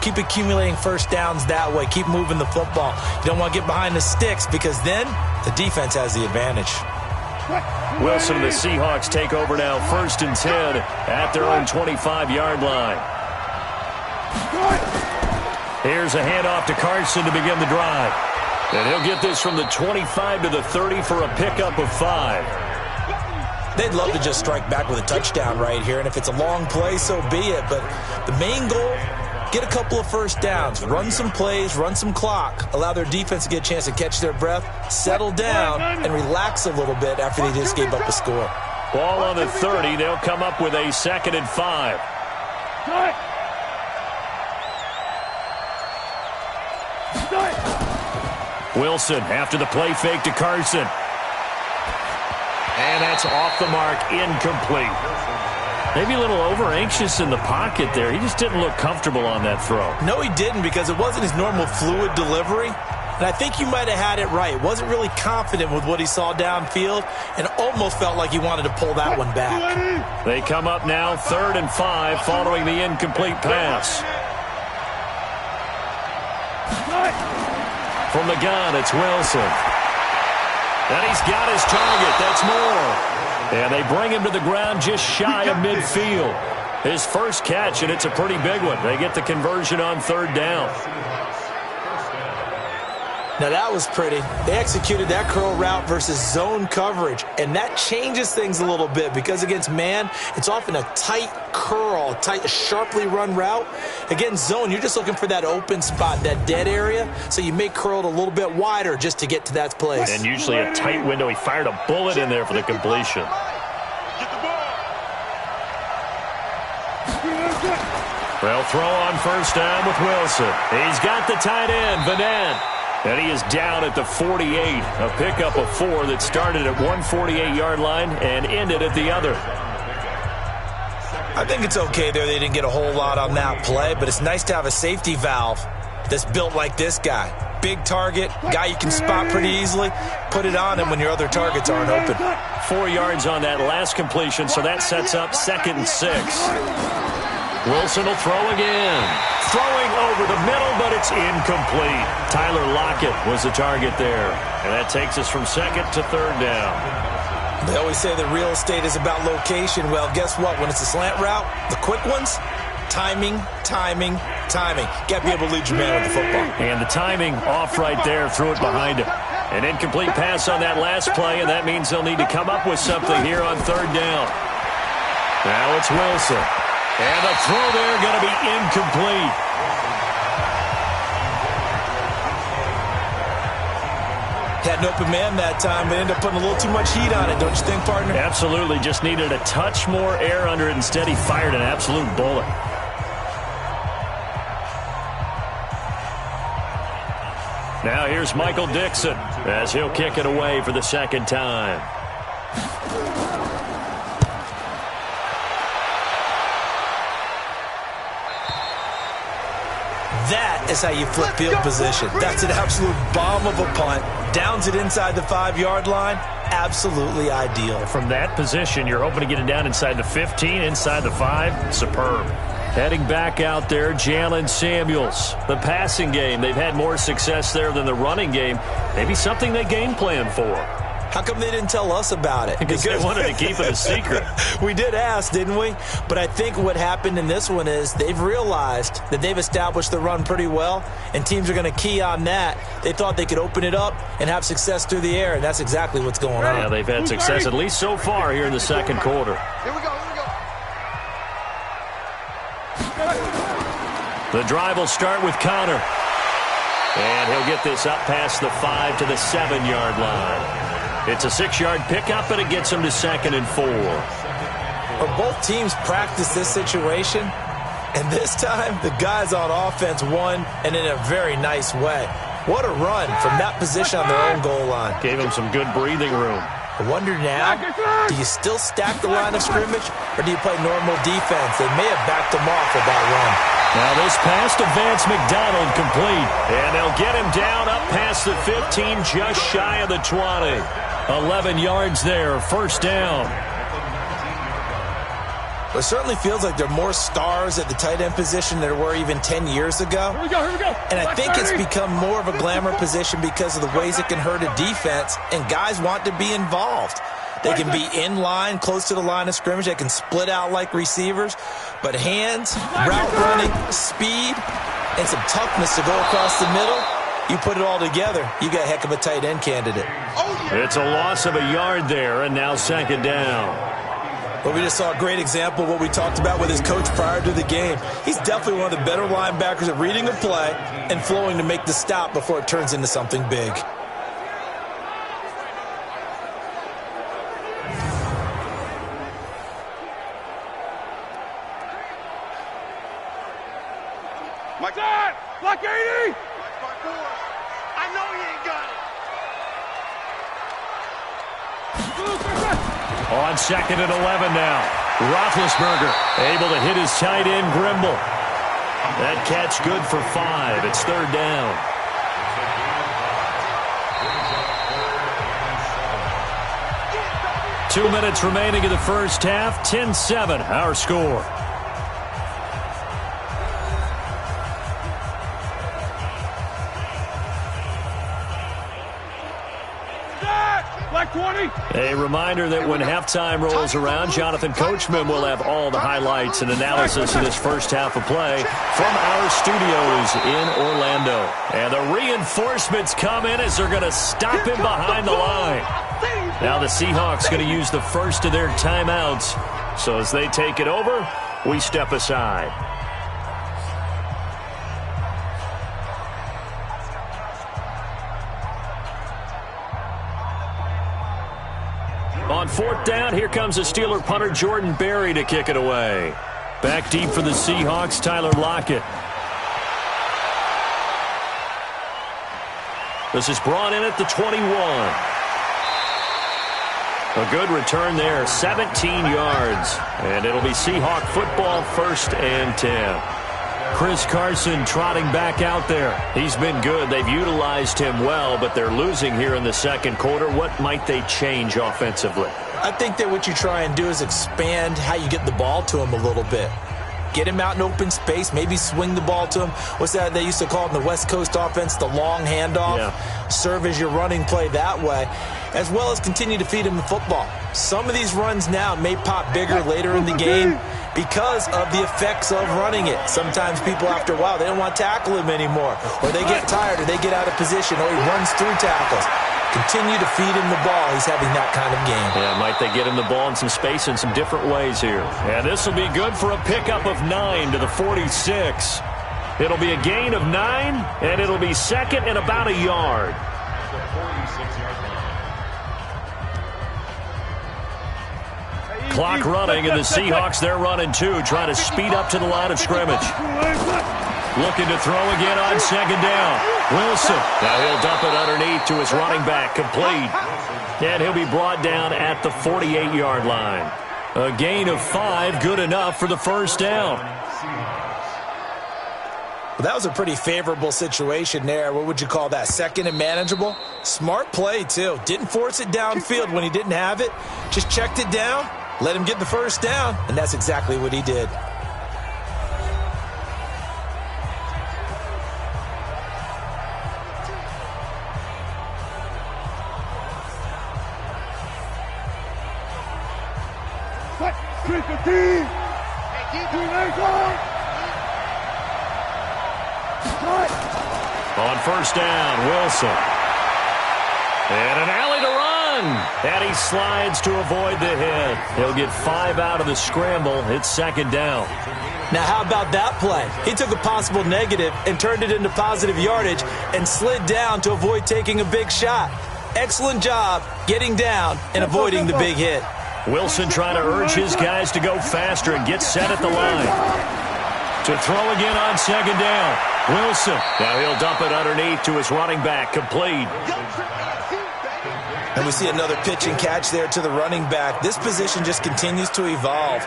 Keep accumulating first downs that way. Keep moving the football. You don't want to get behind the sticks because then the defense has the advantage. Wilson and the Seahawks take over now, 1st and 10 at their own 25-yard line. Here's a handoff to Carson to begin the drive. And he'll get this from the 25 to the 30 for a pickup of 5. They'd love to just strike back with a touchdown right here, and if it's a long play, so be it. But the main goal, get a couple of first downs, run some plays, run some clock, allow their defense to get a chance to catch their breath, settle down, and relax a little bit after they just gave up a score. Ball on the 30. They'll come up with a 2nd and 5. Wilson after the play fake to Carson. And that's off the mark, incomplete. Maybe a little over-anxious in the pocket there. He just didn't look comfortable on that throw. No, he didn't, because it wasn't his normal fluid delivery. And I think you might have had it right. Wasn't really confident with what he saw downfield and almost felt like he wanted to pull that one back. They come up now 3rd and 5 following the incomplete pass. From the gun, it's Wilson. And he's got his target. That's more. And they bring him to the ground just shy of midfield. His first catch, and it's a pretty big one. They get the conversion on 3rd down. Now that was pretty. They executed that curl route versus zone coverage, and that changes things a little bit because against man, it's often a tight curl, tight, sharply run route. Against zone, you're just looking for that open spot, that dead area, so you make curl a little bit wider just to get to that place. And usually a tight window. He fired a bullet in there for the completion. They'll throw on 1st down with Wilson. He's got the tight end, Vanette. And he is down at the 48. A pickup of 4 that started at one 48-yard line and ended at the other. I think it's okay there. They didn't get a whole lot on that play, but it's nice to have a safety valve that's built like this guy. Big target, guy you can spot pretty easily. Put it on him when your other targets aren't open. 4 yards on that last completion, so that sets up 2nd and 6. Wilson will throw again. Throwing over the middle, but it's incomplete. Tyler Lockett was the target there. And that takes us from 2nd to 3rd down. They always say that real estate is about location. Well, guess what? When it's a slant route, the quick ones, timing. Got to be able to lead your man with the football. And the timing off right there. Threw it behind him. An incomplete pass on that last play, and that means they'll need to come up with something here on 3rd down. Now it's Wilson. And the throw there going to be incomplete. Had an open man that time, but ended up putting a little too much heat on it, don't you think, partner? Absolutely. Just needed a touch more air under it. Instead, he fired an absolute bullet. Now here's Michael Dixon as he'll kick it away for the 2nd time. That is how you flip field position. That's an absolute bomb of a punt. Downs it inside the 5-yard line. Absolutely ideal. From that position, you're hoping to get it down inside the 15, inside the 5. Superb. Heading back out there, Jalen Samuels. The passing game, they've had more success there than the running game. Maybe something they game plan for. How come they didn't tell us about it? Because they wanted to keep it a secret. We did ask, didn't we? But I think what happened in this one is they've realized that they've established the run pretty well, and teams are going to key on that. They thought they could open it up and have success through the air, and that's exactly what's going on. Yeah, they've had success at least so far here in the 2nd quarter. Here we go. The drive will start with Connor. And he'll get this up past the 5 to the 7-yard line. It's a 6-yard pickup, and it gets him to 2nd and 4. Well, both teams practice this situation, and this time the guys on offense won, and in a very nice way. What a run from that position on their own goal line. Gave him some good breathing room. I wonder now, do you still stack the line of scrimmage, or do you play normal defense? They may have backed him off with that run. Now this pass to Vance McDonald complete. And they'll get him down up past the 15, just shy of the 20. 11 yards there, 1st down. It certainly feels like there are more stars at the tight end position than there were even 10 years ago. Here we go. And I think it's become more of a glamour position because of the ways it can hurt a defense, and guys want to be involved. They can be in line, close to the line of scrimmage. They can split out like receivers. But hands, route running, speed, and some toughness to go across the middle, you put it all together, you got a heck of a tight end candidate. It's a loss of a yard there, and now 2nd down. But we just saw a great example of what we talked about with his coach prior to the game. He's definitely one of the better linebackers at reading a play and flowing to make the stop before it turns into something big. Mike, block 80! I know he ain't got it. On 2nd and 11 now. Roethlisberger able to hit his tight end, Grimble. That catch good for 5. It's 3rd down. Two minutes remaining in the first half. 10-7, our score. Black 20. A reminder that when halftime rolls around, Jonathan Coachman will have all the highlights and analysis of this first half of play from our studios in Orlando. And the reinforcements come in as they're going to stop him behind the line. Now the Seahawks going to use the first of their timeouts. So as they take it over, we step aside. On 4th down, here comes the Steeler punter Jordan Berry to kick it away. Back deep for the Seahawks, Tyler Lockett. This is brought in at the 21. A good return there, 17 yards. And it'll be Seahawk football, 1st and 10. Chris Carson trotting back out there. He's been good. They've utilized him well, but they're losing here in the second quarter. What might they change offensively? I think that what you try and do is expand how you get the ball to him a little bit. Get him out in open space, maybe swing the ball to him. What's that they used to call it in the West Coast offense, the long handoff? Yeah. Serve as your running play that way, as well as continue to feed him the football. Some of these runs now may pop bigger later in the game because of the effects of running it. Sometimes people, after a while, they don't want to tackle him anymore, or they get tired, or they get out of position, or he runs through tackles. Continue to feed him the ball. He's having that kind of game. Yeah, might they get him the ball in some space in some different ways here. And this will be good for a pickup of 9 to the 46. It'll be a gain of 9, and it'll be second and about a yard. Clock running, and the Seahawks, they're running too, trying to speed up to the line of scrimmage. Looking to throw again on second down. Wilson. Now he'll dump it underneath to his running back. Complete. And he'll be brought down at the 48-yard line. A gain of 5, good enough for the first down. Well, that was a pretty favorable situation there. What would you call that? Second and manageable? Smart play, too. Didn't force it downfield when he didn't have it. Just checked it down, let him get the first down, and that's exactly what he did. On first down, Wilson. And an alley to run. And he slides to avoid the hit. He'll get 5 out of the scramble. It's second down. Now, how about that play? He took a possible negative and turned it into positive yardage and slid down to avoid taking a big shot. Excellent job getting down and avoiding the big hit. Wilson trying to urge his guys to go faster and get set at the line. To throw again on second down. Wilson. Now he'll dump it underneath to his running back. Complete. And we see another pitch and catch there to the running back. This position just continues to evolve.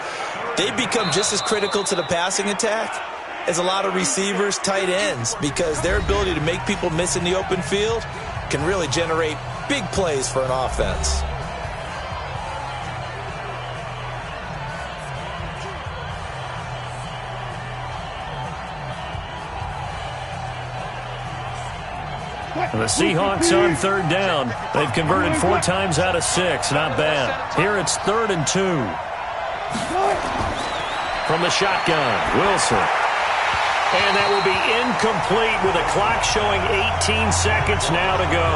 They become just as critical to the passing attack as a lot of receivers, tight ends, because their ability to make people miss in the open field can really generate big plays for an offense. The Seahawks on third down. They've converted 4 times out of 6. Not bad. Here it's 3rd and 2. From the shotgun, Wilson. And that will be incomplete with a clock showing 18 seconds now to go.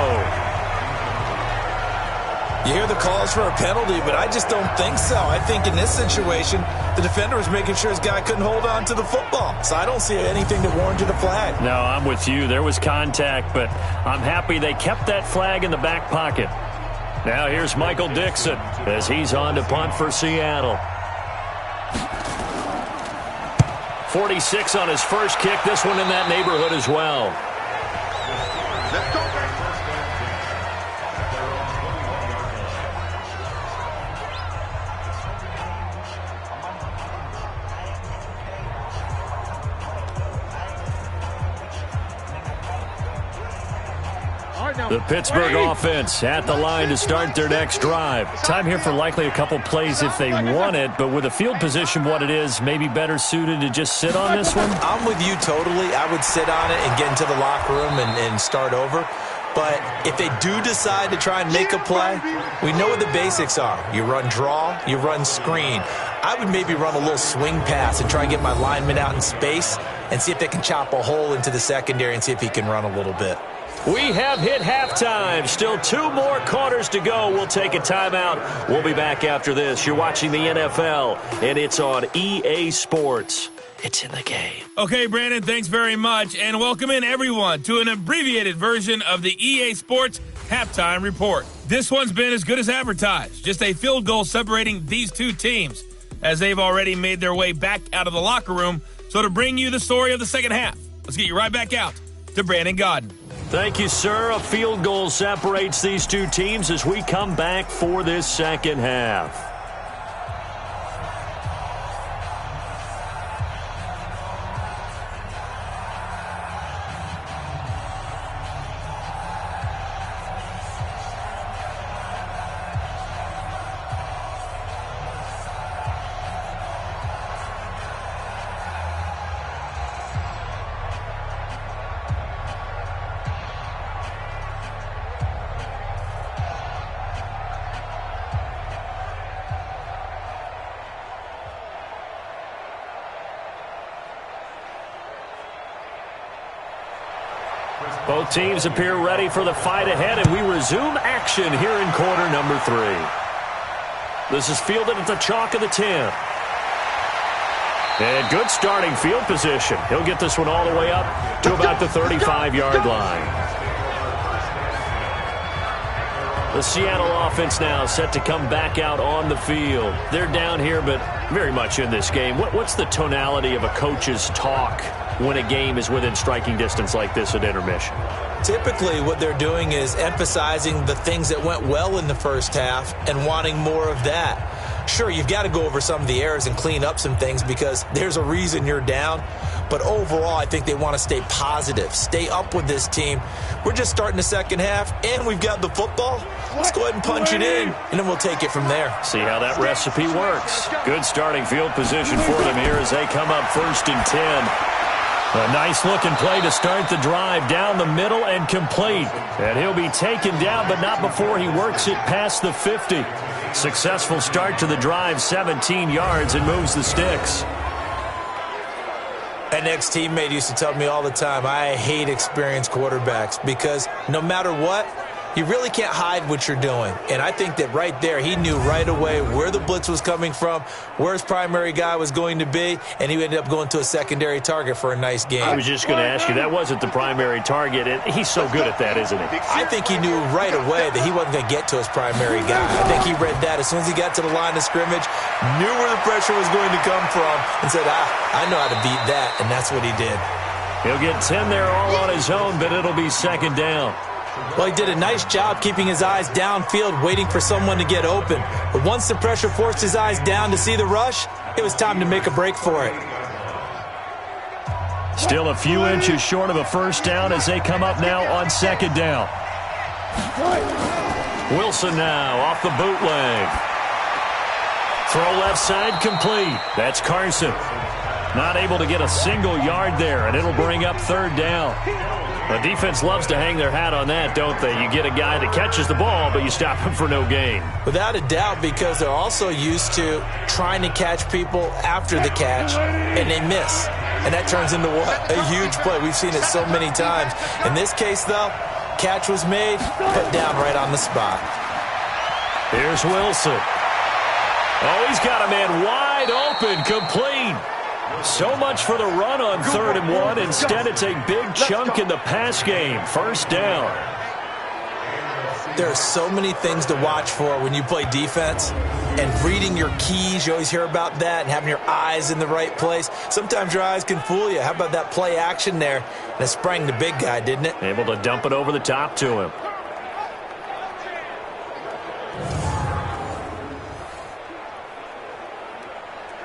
You hear the calls for a penalty, but I just don't think so. I think in this situation, the defender was making sure his guy couldn't hold on to the football. So I don't see anything that warranted a flag. No, I'm with you. There was contact, but I'm happy they kept that flag in the back pocket. Now here's Michael Dixon as he's on to punt for Seattle. 46 on his first kick. This one in that neighborhood as well. Let's go, baby. The Pittsburgh offense at the line to start their next drive. Time here for likely a couple plays if they want it, but with the field position what it is, maybe better suited to just sit on this one? I'm with you totally. I would sit on it and get into the locker room and start over. But if they do decide to try and make a play, we know what the basics are. You run draw, you run screen. I would maybe run a little swing pass and try and get my lineman out in space and see if they can chop a hole into the secondary and see if he can run a little bit. We have hit halftime. Still 2 more quarters to go. We'll take a timeout. We'll be back after this. You're watching the NFL, and it's on EA Sports. It's in the game. Okay, Brandon, thanks very much. And welcome in, everyone, to an abbreviated version of the EA Sports Halftime Report. This one's been as good as advertised. Just a field goal separating these two teams, as they've already made their way back out of the locker room. So to bring you the story of the second half, let's get you right back out to Brandon Gaudin. Thank you, sir. A field goal separates these two teams as we come back for this second half. Both teams appear ready for the fight ahead, and we resume action here in quarter number 3. This is fielded at the chalk of the 10. And good starting field position. He'll get this one all the way up to about the 35-yard line. The Seattle offense now set to come back out on the field. They're down here, but very much in this game. What's the tonality of a coach's talk when a game is within striking distance like this at intermission? Typically, what they're doing is emphasizing the things that went well in the first half and wanting more of that. Sure, you've got to go over some of the errors and clean up some things because there's a reason you're down. But overall, I think they want to stay positive, stay up with this team. We're just starting the second half, and we've got the football. Let's go ahead and punch it in, and then we'll take it from there. See how that recipe works. Good starting field position for them here as they come up 1st and 10. A nice-looking play to start the drive down the middle and complete. And he'll be taken down, but not before he works it past the 50. Successful start to the drive, 17 yards, and moves the sticks. An ex-teammate used to tell me all the time, I hate experienced quarterbacks because no matter what, you really can't hide what you're doing. And I think that right there, he knew right away where the blitz was coming from, where his primary guy was going to be, and he ended up going to a secondary target for a nice game. I was just going to ask you, that wasn't the primary target. He's so good at that, isn't he? I think he knew right away that he wasn't going to get to his primary guy. I think he read that as soon as he got to the line of scrimmage, knew where the pressure was going to come from, and said, I know how to beat that, and that's what he did. He'll get 10 there all on his own, but it'll be second down. Well, he did a nice job keeping his eyes downfield, waiting for someone to get open. But once the pressure forced his eyes down to see the rush, it was time to make a break for it. Still a few inches short of a first down as they come up now on second down. Wilson now off the bootleg. Throw left side complete. That's Carson. Not able to get a single yard there, and it'll bring up third down. The defense loves to hang their hat on that, don't they? You get a guy that catches the ball, but you stop him for no gain. Without a doubt, because they're also used to trying to catch people after the catch, and they miss. And that turns into what? A huge play. We've seen it so many times. In this case, though, catch was made, put down right on the spot. Here's Wilson. Oh, he's got a man wide open, complete. So much for the run on 3rd and 1. Instead, it's a big chunk in the pass game. First down. There are so many things to watch for when you play defense. And reading your keys, you always hear about that, and having your eyes in the right place. Sometimes your eyes can fool you. How about that play action there? And it sprang the big guy, didn't it? Able to dump it over the top to him.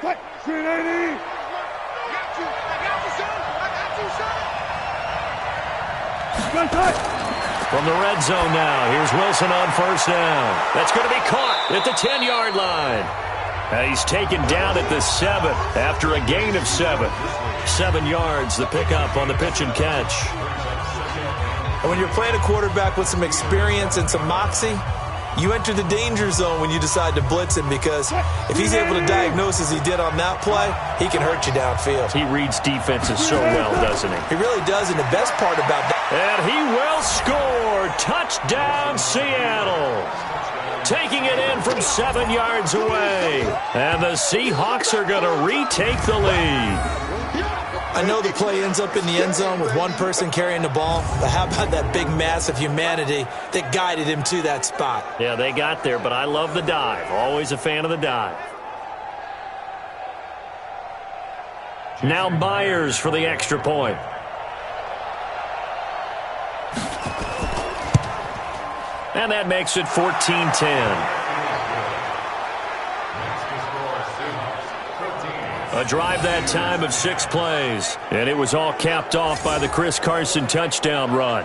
Cut. 380. From the red zone now, here's Wilson on first down. That's going to be caught at the 10-yard line. And he's taken down at the 7 after a gain of 7. 7 yards, the pickup on the pitch and catch. And when you're playing a quarterback with some experience and some moxie, you enter the danger zone when you decide to blitz him, because if he's able to diagnose as he did on that play, he can hurt you downfield. He reads defenses so well, doesn't he? He really does, and the best part about that. And he will score. Touchdown, Seattle. Taking it in from 7 yards away. And the Seahawks are going to retake the lead. I know the play ends up in the end zone with one person carrying the ball, but how about that big mass of humanity that guided him to that spot? Yeah, they got there, but I love the dive. Always a fan of the dive. Now Myers for the extra point. And that makes it 14-10. A drive that time of 6 plays. And it was all capped off by the Chris Carson touchdown run.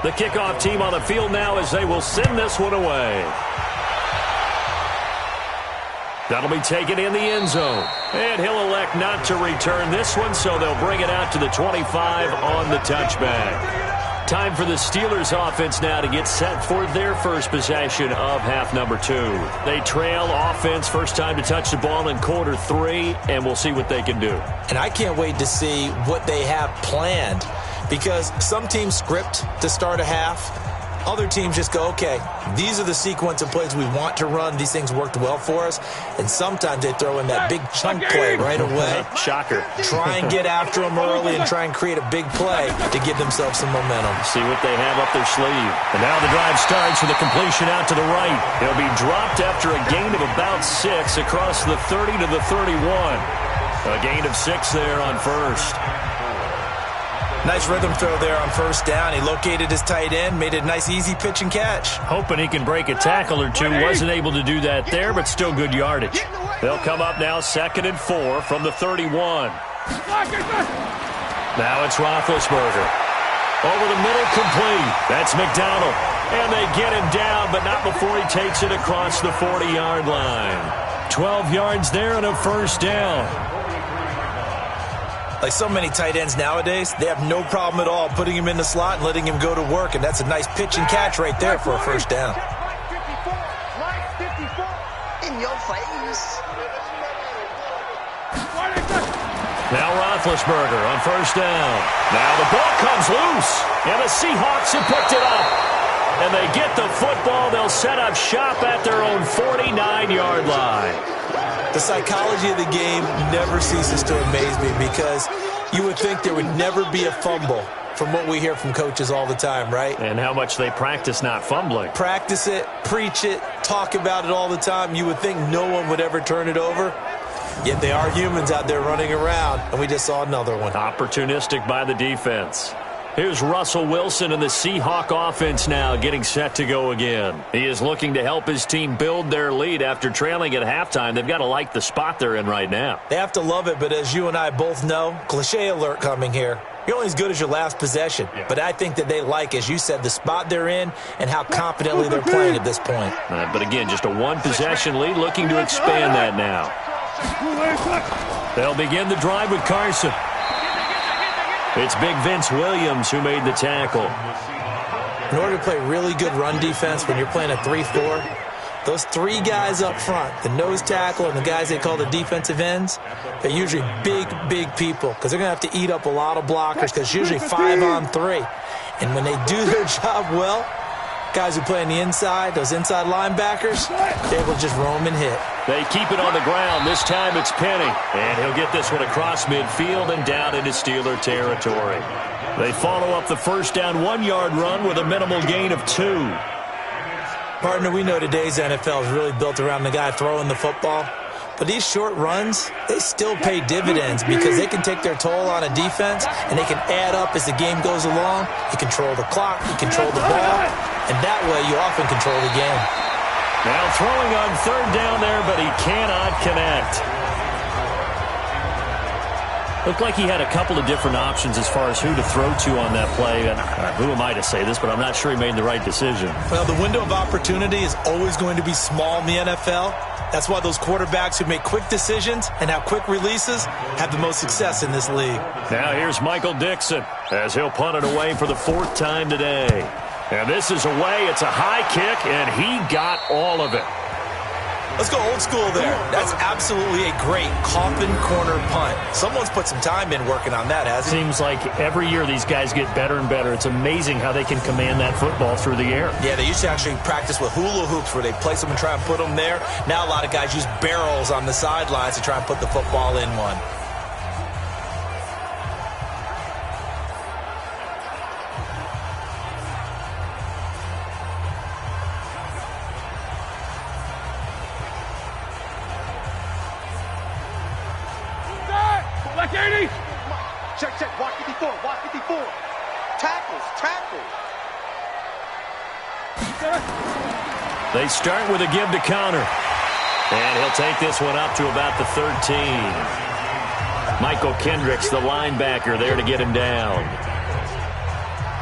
The kickoff team on the field now as they will send this one away. That'll be taken in the end zone. And he'll elect not to return this one, so they'll bring it out to the 25 on the touchback. Time for the Steelers offense now to get set for their first possession of half number 2. They trail offense, first time to touch the ball in quarter 3, and we'll see what they can do. And I can't wait to see what they have planned, because some teams script to start a half. Other teams just go, okay, these are the sequence of plays we want to run. These things worked well for us. And sometimes they throw in that big chunk play right away. Shocker. Try and get after them early and try and create a big play to give themselves some momentum. See what they have up their sleeve. And now the drive starts with a completion out to the right. He'll be dropped after a gain of about 6 across the 30 to the 31. A gain of 6 there on first. Nice rhythm throw there on first down. He located his tight end, made it a nice easy pitch and catch. Hoping he can break a tackle or two. Wasn't able to do that there, but still good yardage. They'll come up now 2nd and 4 from the 31. Now it's Roethlisberger. Over the middle, complete. That's McDonald. And they get him down, but not before he takes it across the 40-yard line. 12 yards there and a first down. Like so many tight ends nowadays, they have no problem at all putting him in the slot and letting him go to work, and that's a nice pitch and catch right there for a first down. In your face. Now Roethlisberger on first down. Now the ball comes loose, and the Seahawks have picked it up. And they get the football. They'll set up shop at their own 49-yard line. The psychology of the game never ceases to amaze me, because you would think there would never be a fumble from what we hear from coaches all the time, right? And how much they practice not fumbling. Practice it, preach it, talk about it all the time. You would think no one would ever turn it over. Yet they are humans out there running around, and we just saw another one. Opportunistic by the defense. Here's Russell Wilson and the Seahawk offense now getting set to go again. He is looking to help his team build their lead after trailing at halftime. They've got to like the spot they're in right now. They have to love it, but as you and I both know, cliche alert coming here. You're only as good as your last possession. Yeah. But I think that they like, as you said, the spot they're in and how confidently they're playing at this point. But again, just a one-possession lead, looking to expand that now. They'll begin the drive with Carson. It's Big Vince Williams who made the tackle. In order to play really good run defense when you're playing a 3-4, those 3 guys up front, the nose tackle and the guys they call the defensive ends, they're usually big, big people, because they're going to have to eat up a lot of blockers, because it's usually 5 on 3. And when they do their job well, guys who play on the inside, those inside linebackers, they're able to just roam and hit. They keep it on the ground. This time it's Penny. And he'll get this one across midfield and down into Steeler territory. They follow up the first down 1-yard run with a minimal gain of 2. Partner, we know today's NFL is really built around the guy throwing the football. But these short runs, they still pay dividends, because they can take their toll on a defense, and they can add up as the game goes along. You control the clock, you control the ball, and that way you often control the game. Now throwing on third down there, but he cannot connect. Looked like he had a couple of different options as far as who to throw to on that play. And who am I to say this, but I'm not sure he made the right decision. Well, the window of opportunity is always going to be small in the NFL. That's why those quarterbacks who make quick decisions and have quick releases have the most success in this league. Now here's Michael Dixon as he'll punt it away for the 4th time today. And this is away. It's a high kick, and he got all of it. Let's go old school there. That's absolutely a great coffin corner punt. Someone's put some time in working on that, hasn't he? Seems like every year these guys get better and better. It's amazing how they can command that football through the air. Yeah, they used to actually practice with hula hoops where they place them and try and put them there. Now a lot of guys use barrels on the sidelines to try and put the football in one. Check, watch 54, watch 54. Tackles. They start with a give to Connor. And he'll take this one up to about the 13. Michael Kendricks, the linebacker, there to get him down.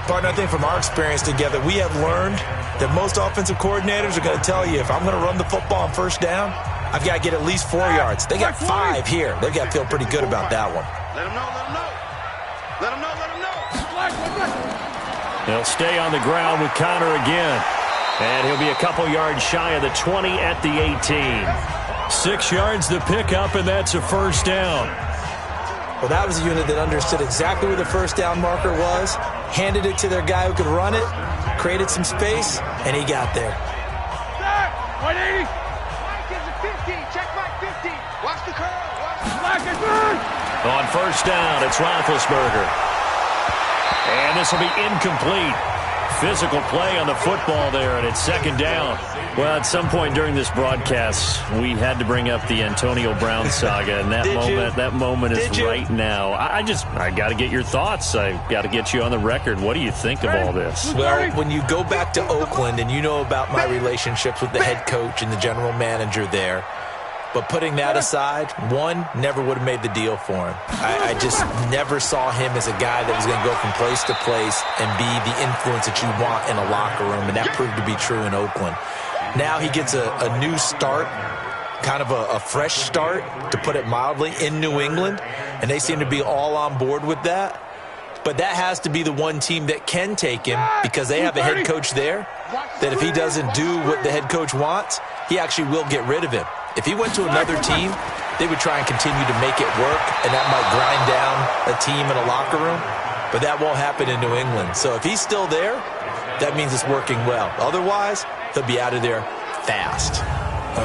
Partner, I think from our experience together, we have learned that most offensive coordinators are going to tell you, if I'm going to run the football on first down, I've got to get at least 4 yards. They got 5 here. They've got to feel pretty good about that one. Let him know. He'll stay on the ground with Connor again. And he'll be a couple yards shy of the 20 at the 18. 6 yards to pick up, and that's a first down. Well, that was a unit that understood exactly where the first down marker was, handed it to their guy who could run it, created some space, and he got there. 180. Mike is a 15. Check Mike 15. Watch the curl. On first down, it's Roethlisberger. And this will be incomplete. Physical play on the football there, and it's second down. Well, at some point during this broadcast, we had to bring up the Antonio Brown saga, and that moment is right now. I got to get your thoughts. I got to get you on the record. What do you think of all this? Well, when you go back to Oakland, and you know about my relationships with the head coach and the general manager there, but putting that aside, one, never would have made the deal for him. I just never saw him as a guy that was going to go from place to place and be the influence that you want in a locker room, and that proved to be true in Oakland. Now he gets a new start, kind of a fresh start, to put it mildly, in New England, and they seem to be all on board with that. But that has to be the one team that can take him, because they have a head coach there that if he doesn't do what the head coach wants, he actually will get rid of him. If he went to another team, they would try and continue to make it work, and that might grind down a team in a locker room. But that won't happen in New England. So if he's still there, that means it's working well. Otherwise, he'll be out of there fast.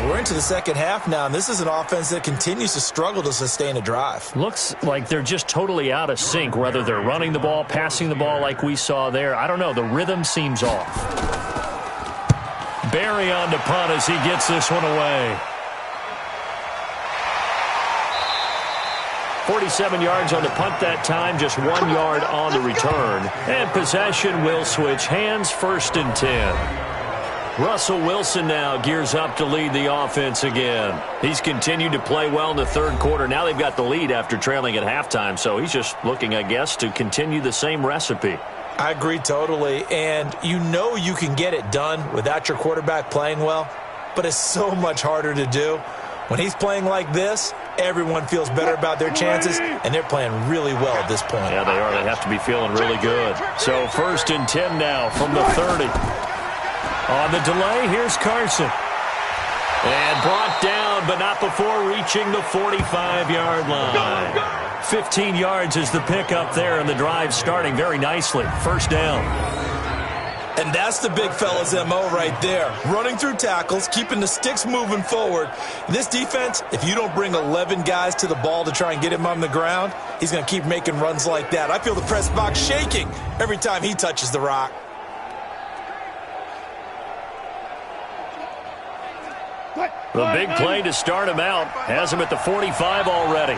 We're into the second half now, and this is an offense that continues to struggle to sustain a drive. Looks like they're just totally out of sync, whether they're running the ball, passing the ball like we saw there. I don't know. The rhythm seems off. Barry on to punt as he gets this one away. 47 yards on the punt that time, just 1 yard on the return. And possession will switch hands, 1st and 10. Russell Wilson now gears up to lead the offense again. He's continued to play well in the third quarter. Now they've got the lead after trailing at halftime, so he's just looking, I guess, to continue the same recipe. I agree totally, and you know you can get it done without your quarterback playing well, but it's so much harder to do. When he's playing like this, everyone feels better about their chances, and they're playing really well at this point. Yeah, they are. They have to be feeling really good. So 1st and 10 now from the 30. On the delay, here's Carson. And brought down, but not before reaching the 45-yard line. 15 yards is the pickup there, and the drive starting very nicely. 1st down. And that's the big fella's MO right there. Running through tackles, keeping the sticks moving forward. This defense, if you don't bring 11 guys to the ball to try and get him on the ground, he's going to keep making runs like that. I feel the press box shaking every time he touches the rock. The big play to start him out has him at the 45 already.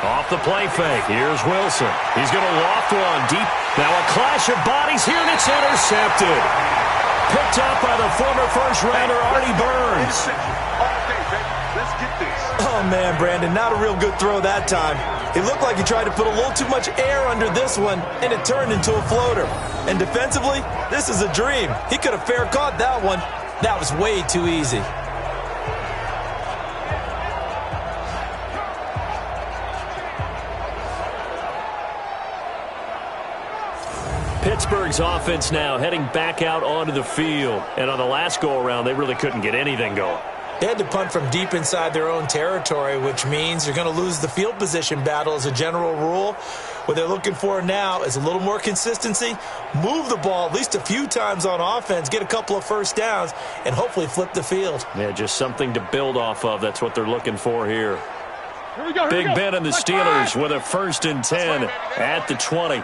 Off the play fake. Here's Wilson. He's going to loft one deep. Now a clash of bodies here, and it's intercepted. Picked up by the former first-rounder Artie Burns. Let's get this. Oh, man, Brandon, not a real good throw that time. It looked like he tried to put a little too much air under this one, and it turned into a floater. And defensively, this is a dream. He could have fair caught that one. That was way too easy. Pittsburgh's offense now heading back out onto the field. And on the last go-around, they really couldn't get anything going. They had to punt from deep inside their own territory, which means you're going to lose the field position battle as a general rule. What they're looking for now is a little more consistency, move the ball at least a few times on offense, get a couple of first downs, and hopefully flip the field. Yeah, just something to build off of. That's what they're looking for here. Big Ben and the Steelers with a 1st and 10 at the 20.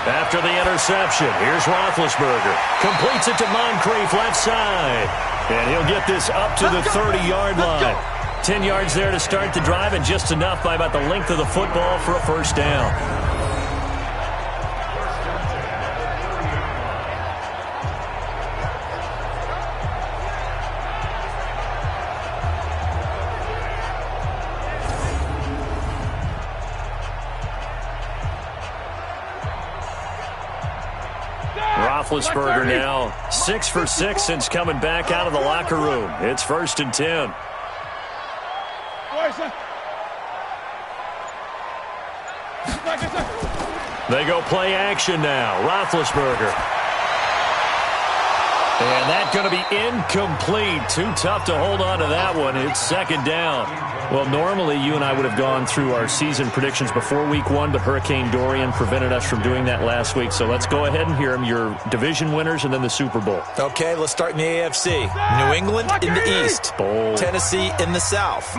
After the interception, here's Roethlisberger. Completes it to Moncrief left side. And he'll get this up to the 30-yard line. 10 yards there to start the drive, and just enough by about the length of the football for a first down. Roethlisberger now 6 for 6 since coming back out of the locker room. It's 1st and 10. They go play action now. Roethlisberger. And that's going to be incomplete. Too tough to hold on to that one. It's 2nd down. Well, normally you and I would have gone through our season predictions before Week 1, but Hurricane Dorian prevented us from doing that last week. So let's go ahead and hear them, your division winners and then the Super Bowl. Okay, let's start in the AFC. New England in the East. Bold. Tennessee in the South.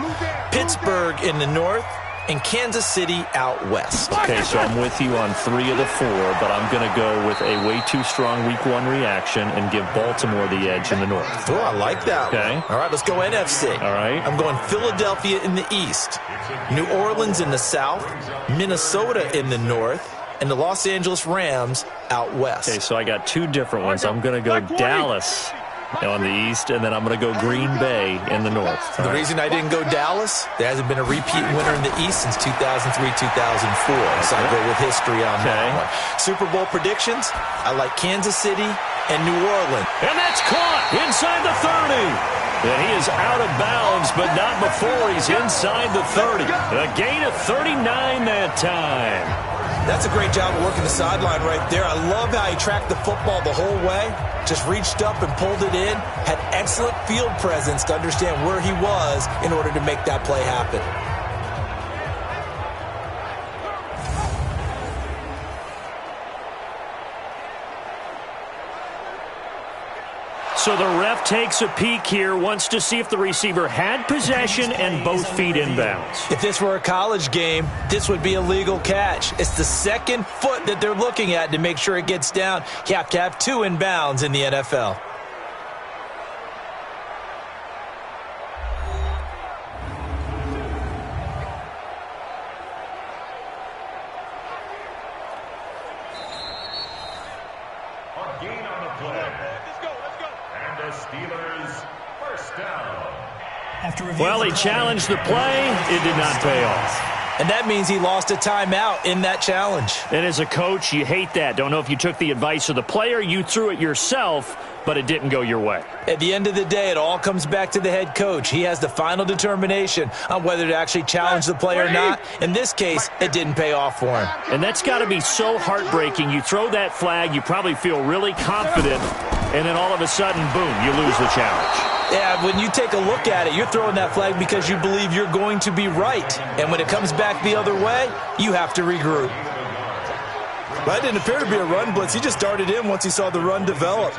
Pittsburgh in the North. And Kansas City out west. Okay, so I'm with you on 3 of the 4, but I'm going to go with a way too strong Week 1 reaction and give Baltimore the edge in the North. Oh, I like that okay. one. All right, let's go NFC. All right. I'm going Philadelphia in the East, New Orleans in the South, Minnesota in the North, and the Los Angeles Rams out west. Okay, so I got 2 different ones. I'm going to go Dallas on the East, and then I'm going to go Green Bay in the North. The reason I didn't go Dallas, there hasn't been a repeat winner in the East since 2003-2004, so I go with history on that one. Super Bowl predictions, I like Kansas City and New Orleans. And that's caught inside the 30. And he is out of bounds, but not before he's inside the 30. A gain of 39 that time. That's a great job of working the sideline right there. I love how he tracked the football the whole way. Just reached up and pulled it in. Had excellent field presence to understand where he was in order to make that play happen. So the ref takes a peek here, wants to see if the receiver had possession and both feet inbounds. If this were a college game, this would be a legal catch. It's the second foot that they're looking at to make sure it gets down. You have to have 2 inbounds in the NFL. Well, he challenged the play. It did not pay off. And that means he lost a timeout in that challenge. And as a coach, you hate that. Don't know if you took the advice of the player. You threw it yourself, but it didn't go your way. At the end of the day, it all comes back to the head coach. He has the final determination on whether to actually challenge the play or not. In this case, it didn't pay off for him. And that's got to be so heartbreaking. You throw that flag, you probably feel really confident, and then all of a sudden, boom, you lose the challenge. Yeah, when you take a look at it, you're throwing that flag because you believe you're going to be right. And when it comes back the other way, you have to regroup. That didn't appear to be a run blitz. He just darted in once he saw the run develop.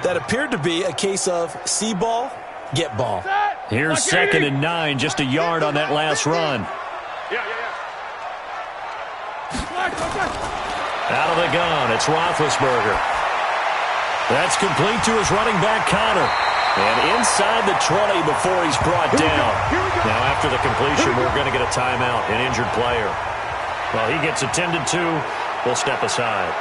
That appeared to be a case of see ball, get ball. Here's 2nd and 9, just a yard on that last run. Out of the gun, it's Roethlisberger. That's complete to his running back, Connor. And inside the 20 before he's brought down. Now, after the completion, we're going to get a timeout, an injured player. Well, he gets attended to. We'll step aside.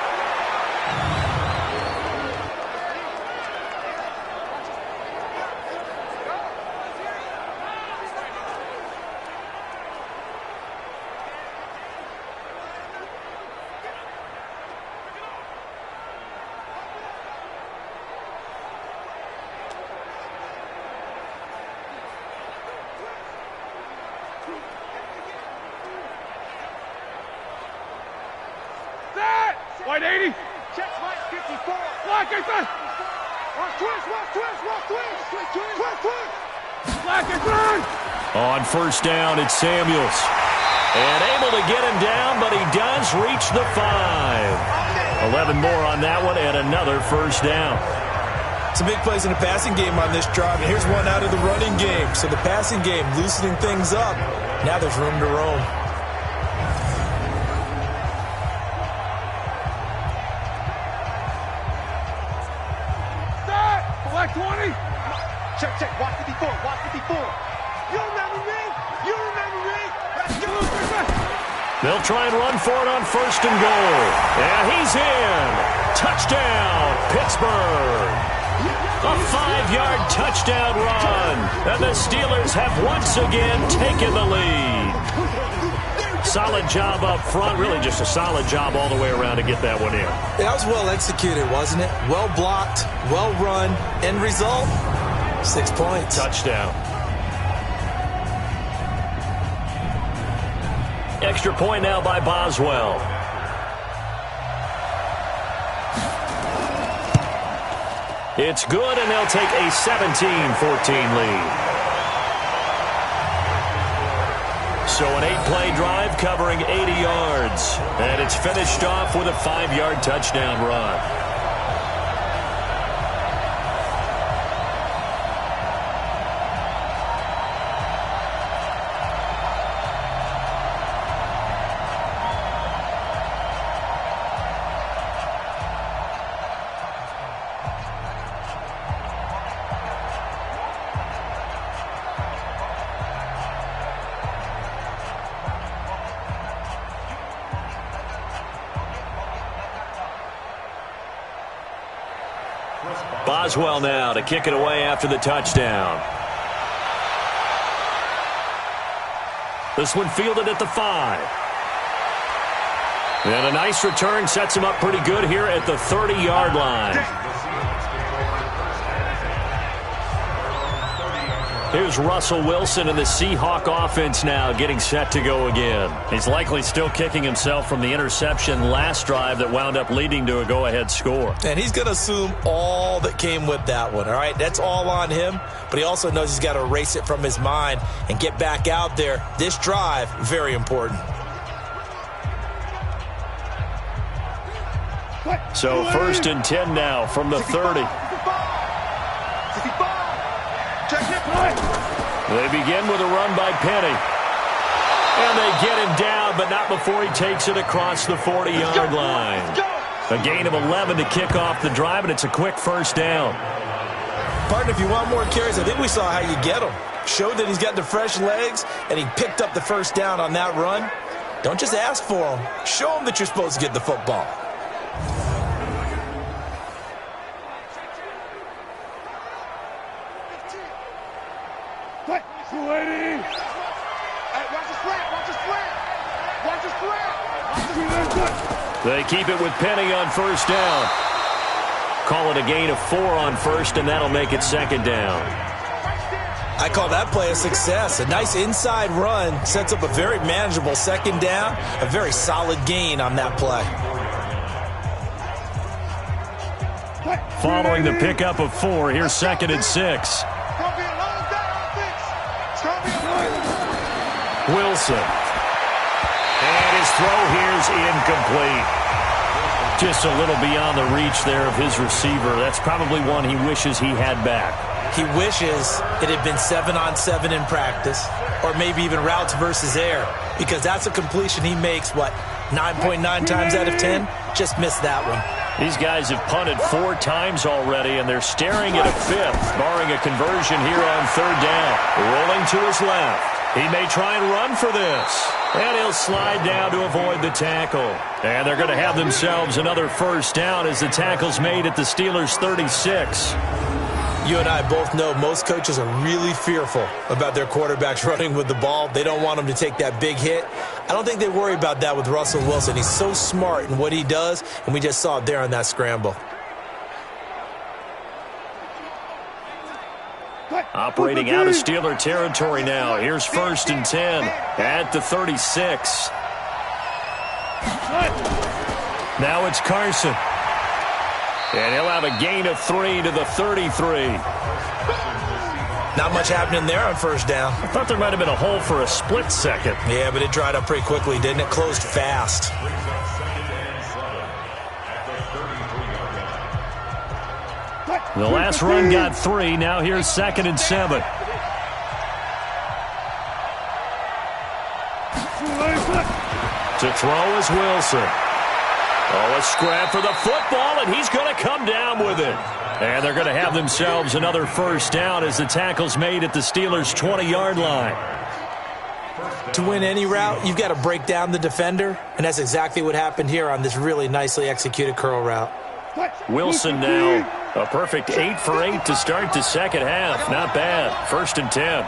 White 80. Check Mike 54. Black 85. Watch twist, watch twist, watch twist. Twist. Black 85. On first down, it's Samuels. And able to get him down, but he does reach the 5. 11 more on that one and another first down. Some big plays in the passing game on this drive, and here's one out of the running game. So the passing game loosening things up. Now there's room to roam. Black 20. Check, watch 54, watch 54. You remember me? You remember me? Let's go. They'll try and run for it on first and goal. And he's in. Touchdown, Pittsburgh. A 5-yard touchdown run. And the Steelers have once again taken the lead. Solid job up front. Really just a solid job all the way around to get that one in. That was well executed, wasn't it? Well blocked, well run. End result, 6 points. Touchdown. Extra point now by Boswell. It's good, and they'll take a 17-14 lead. So an 8-play drive covering 80 yards. And it's finished off with a 5-yard touchdown run. Boswell now to kick it away after the touchdown. This one fielded at the 5. And a nice return sets him up pretty good here at the 30-yard line. Here's Russell Wilson and the Seahawk offense now getting set to go again. He's likely still kicking himself from the interception last drive that wound up leading to a go-ahead score. And he's going to assume all that came with that one, all right? That's all on him, but he also knows he's got to erase it from his mind and get back out there. This drive, very important. So first and 10 now from the 30. They begin with a run by Penny. And they get him down, but not before he takes it across the 40-yard line. A gain of 11 to kick off the drive, and it's a quick first down. Partner, if you want more carries, I think we saw how you get them. Showed that he's got the fresh legs, and he picked up the first down on that run. Don't just ask for them. Show them that you're supposed to get the football. They keep it with Penny on first down. Call it a gain of 4 on first, and that'll make it second down. I call that play a success. A nice inside run sets up a very manageable second down. A very solid gain on that play. Following the pickup of 4, here's second and 6. Wilson. And his throw here's incomplete. Just a little beyond the reach there of his receiver. That's probably one he wishes he had back. He wishes it had been 7-on-7 in practice, or maybe even routes versus air, because that's a completion he makes, 9.9 times out of 10? Just missed that one. These guys have punted 4 times already, and they're staring at a 5th, barring a conversion here on third down. Rolling to his left. He may try and run for this. And he'll slide down to avoid the tackle. And they're going to have themselves another first down as the tackle's made at the Steelers' 36. You and I both know most coaches are really fearful about their quarterbacks running with the ball. They don't want them to take that big hit. I don't think they worry about that with Russell Wilson. He's so smart in what he does, and we just saw it there on that scramble. Operating out of Steeler territory now. Here's first and 10 at the 36. Now it's Carson. And he'll have a gain of 3 to the 33. Not much happening there on first down. I thought there might have been a hole for a split second. Yeah, but it dried up pretty quickly, didn't it? Closed fast. The last run got 3. Now here's 2nd and 7. To throw is Wilson. Oh, a scrap for the football, and he's going to come down with it. And they're going to have themselves another first down as the tackle's made at the Steelers' 20-yard line. To win any route, you've got to break down the defender, and that's exactly what happened here on this really nicely executed curl route. Wilson now a perfect 8 for 8 to start the second half. Not bad. 1st and 10.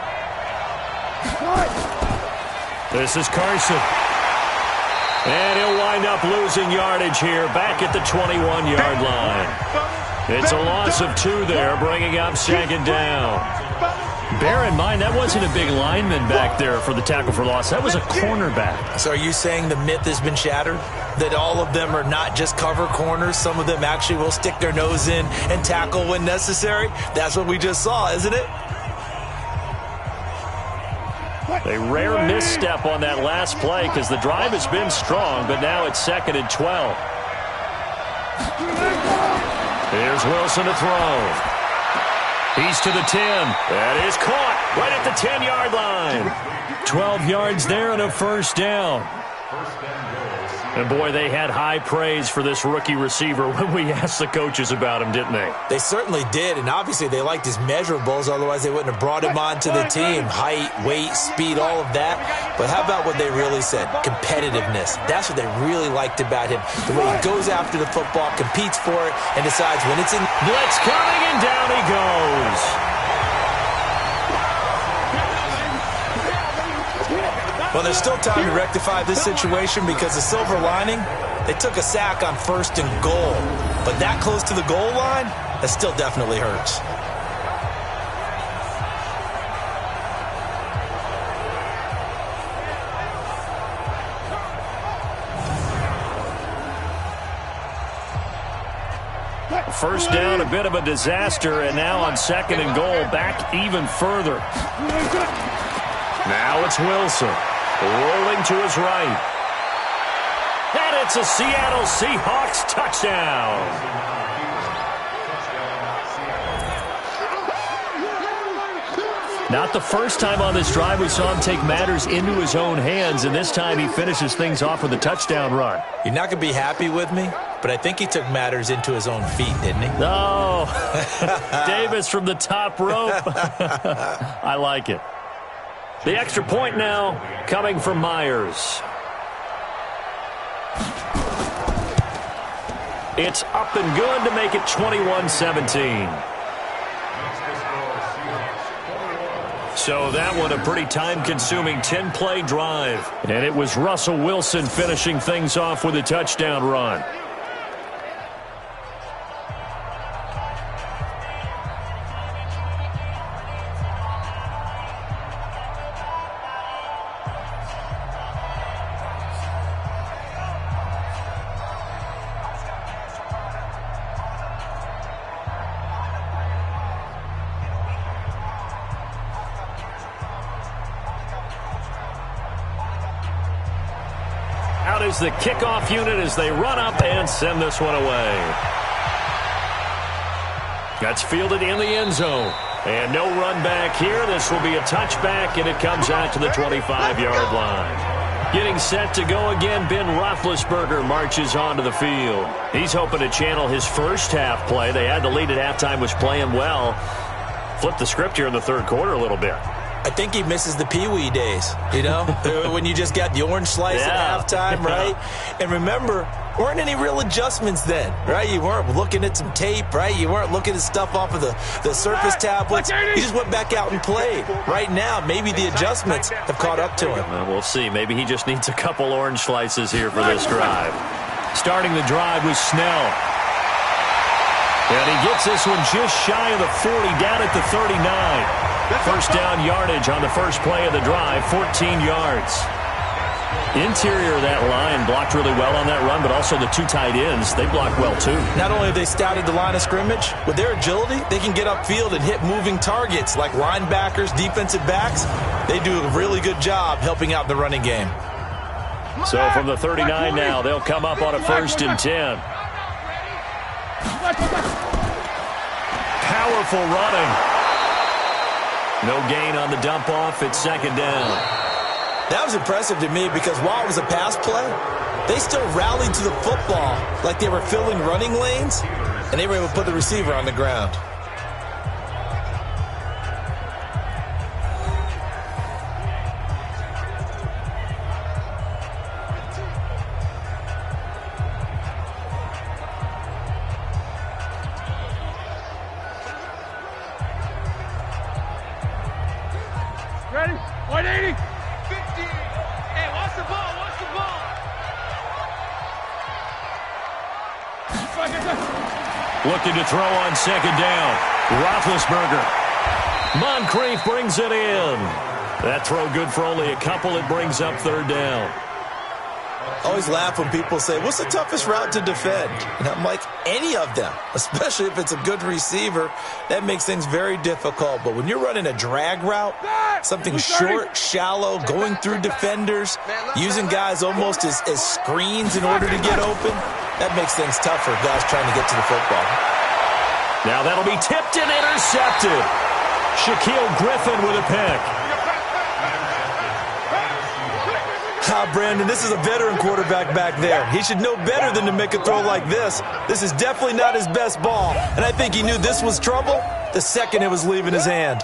This is Carson. And he'll wind up losing yardage here back at the 21-yard line. It's a loss of 2 there, bringing up 2nd down. Bear in mind, that wasn't a big lineman back there for the tackle for loss. That was a cornerback. So are you saying the myth has been shattered? That all of them are not just cover corners? Some of them actually will stick their nose in and tackle when necessary? That's what we just saw, isn't it? A rare misstep on that last play because the drive has been strong, but now it's 2nd and 12. Here's Wilson to throw. He's to the 10. That is caught right at the 10-yard line. 12 yards there and a first down. And, boy, they had high praise for this rookie receiver when we asked the coaches about him, didn't they? They certainly did, and obviously they liked his measurables. Otherwise, they wouldn't have brought him onto the team. Height, weight, speed, all of that. But how about what they really said? Competitiveness. That's what they really liked about him. The way he goes after the football, competes for it, and decides when it's in. Blitz coming, and down he goes. Well, there's still time to rectify this situation because the silver lining, they took a sack on 1st and goal. But that close to the goal line, that still definitely hurts. First down, a bit of a disaster, and now on 2nd and goal, back even further. Now it's Wilson. Rolling to his right. And it's a Seattle Seahawks touchdown. Not the first time on this drive we saw him take matters into his own hands, and this time he finishes things off with a touchdown run. You're not going to be happy with me, but I think he took matters into his own feet, didn't he? No. Davis from the top rope. I like it. The extra point now coming from Myers. It's up and good to make it 21-17. So that one a pretty time-consuming 10-play drive. And it was Russell Wilson finishing things off with a touchdown run. Out is the kickoff unit as they run up and send this one away. That's fielded in the end zone. And no run back here. This will be a touchback, and it comes out to the 25-yard line. Getting set to go again, Ben Roethlisberger marches onto the field. He's hoping to channel his first half play. They had the lead at halftime, was playing well. Flip the script here in the third quarter a little bit. I think he misses the Pee-wee days, you know, when you just got the orange slice at halftime, right? And remember, weren't any real adjustments then, right? You weren't looking at some tape, right? You weren't looking at stuff off of the surface tablets. You just went back out and played. Right now, maybe the adjustments have caught up to him. Well, we'll see. Maybe he just needs a couple orange slices here for this drive. Starting the drive was Snell. And he gets this one just shy of the 40, down at the 39. First down yardage on the first play of the drive, 14 yards. Interior of that line blocked really well on that run, but also the two tight ends, they blocked well too. Not only have they scouted the line of scrimmage, with their agility, they can get upfield and hit moving targets like linebackers, defensive backs. They do a really good job helping out the running game. So from the 39 now, they'll come up on a 1st and 10. Powerful running. No gain on the dump off. It's 2nd down. That was impressive to me because while it was a pass play, they still rallied to the football like they were filling running lanes, and they were able to put the receiver on the ground. Ready? 180. 50. Hey, watch the ball. Watch the ball. Looking to throw on 2nd down. Roethlisberger. Moncrief brings it in. That throw good for only a couple. It brings up 3rd down. I always laugh when people say, what's the toughest route to defend? And I'm like, any of them, especially if it's a good receiver. That makes things very difficult. But when you're running a drag route, something short, shallow, going through defenders, using guys almost as screens in order to get open, that makes things tough for guys trying to get to the football. Now that'll be tipped and intercepted. Shaquille Griffin with a pick. Brandon, this is a veteran quarterback back there. He should know better than to make a throw like this. This is definitely not his best ball, and I think he knew this was trouble the second it was leaving his hand.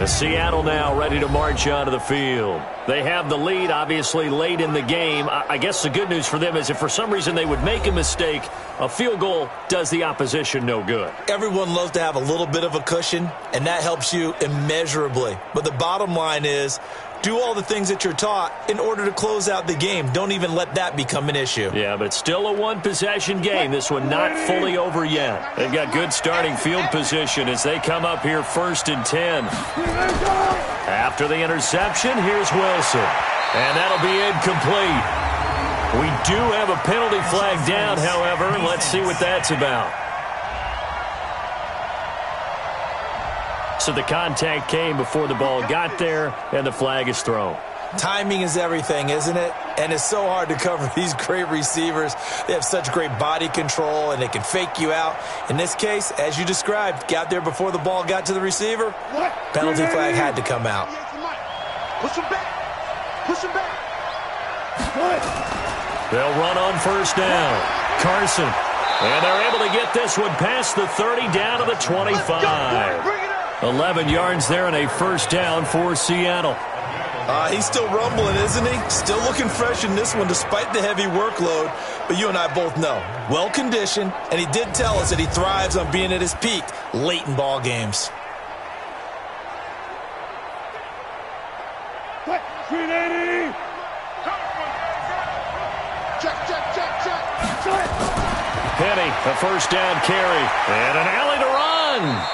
Seattle now ready to march onto the field. They have the lead, obviously, late in the game. I guess the good news for them is if for some reason they would make a mistake, a field goal does the opposition no good. Everyone loves to have a little bit of a cushion, and that helps you immeasurably. But the bottom line is, do all the things that you're taught in order to close out the game. Don't even let that become an issue. Yeah, but still a one-possession game. This one not fully over yet. They've got good starting field position as they come up here 1st and 10. After the interception, here's Wilson. And that'll be incomplete. We do have a penalty flag down, however. Let's see what that's about. So the contact came before the ball got there, and the flag is thrown. Timing is everything, isn't it? And it's so hard to cover these great receivers. They have such great body control, and they can fake you out. In this case, as you described, got there before the ball got to the receiver. Penalty flag had to come out. Push him back. Push him back. They'll run on 1st down. Carson. And they're able to get this one past the 30 down to the 25. 11 yards there and a 1st down for Seattle. He's still rumbling, isn't he? Still looking fresh in this one despite the heavy workload. But you and I both know, well-conditioned, and he did tell us that he thrives on being at his peak late in ball games. Cut. 380. Check. Penny, a 1st down carry. And an alley to run.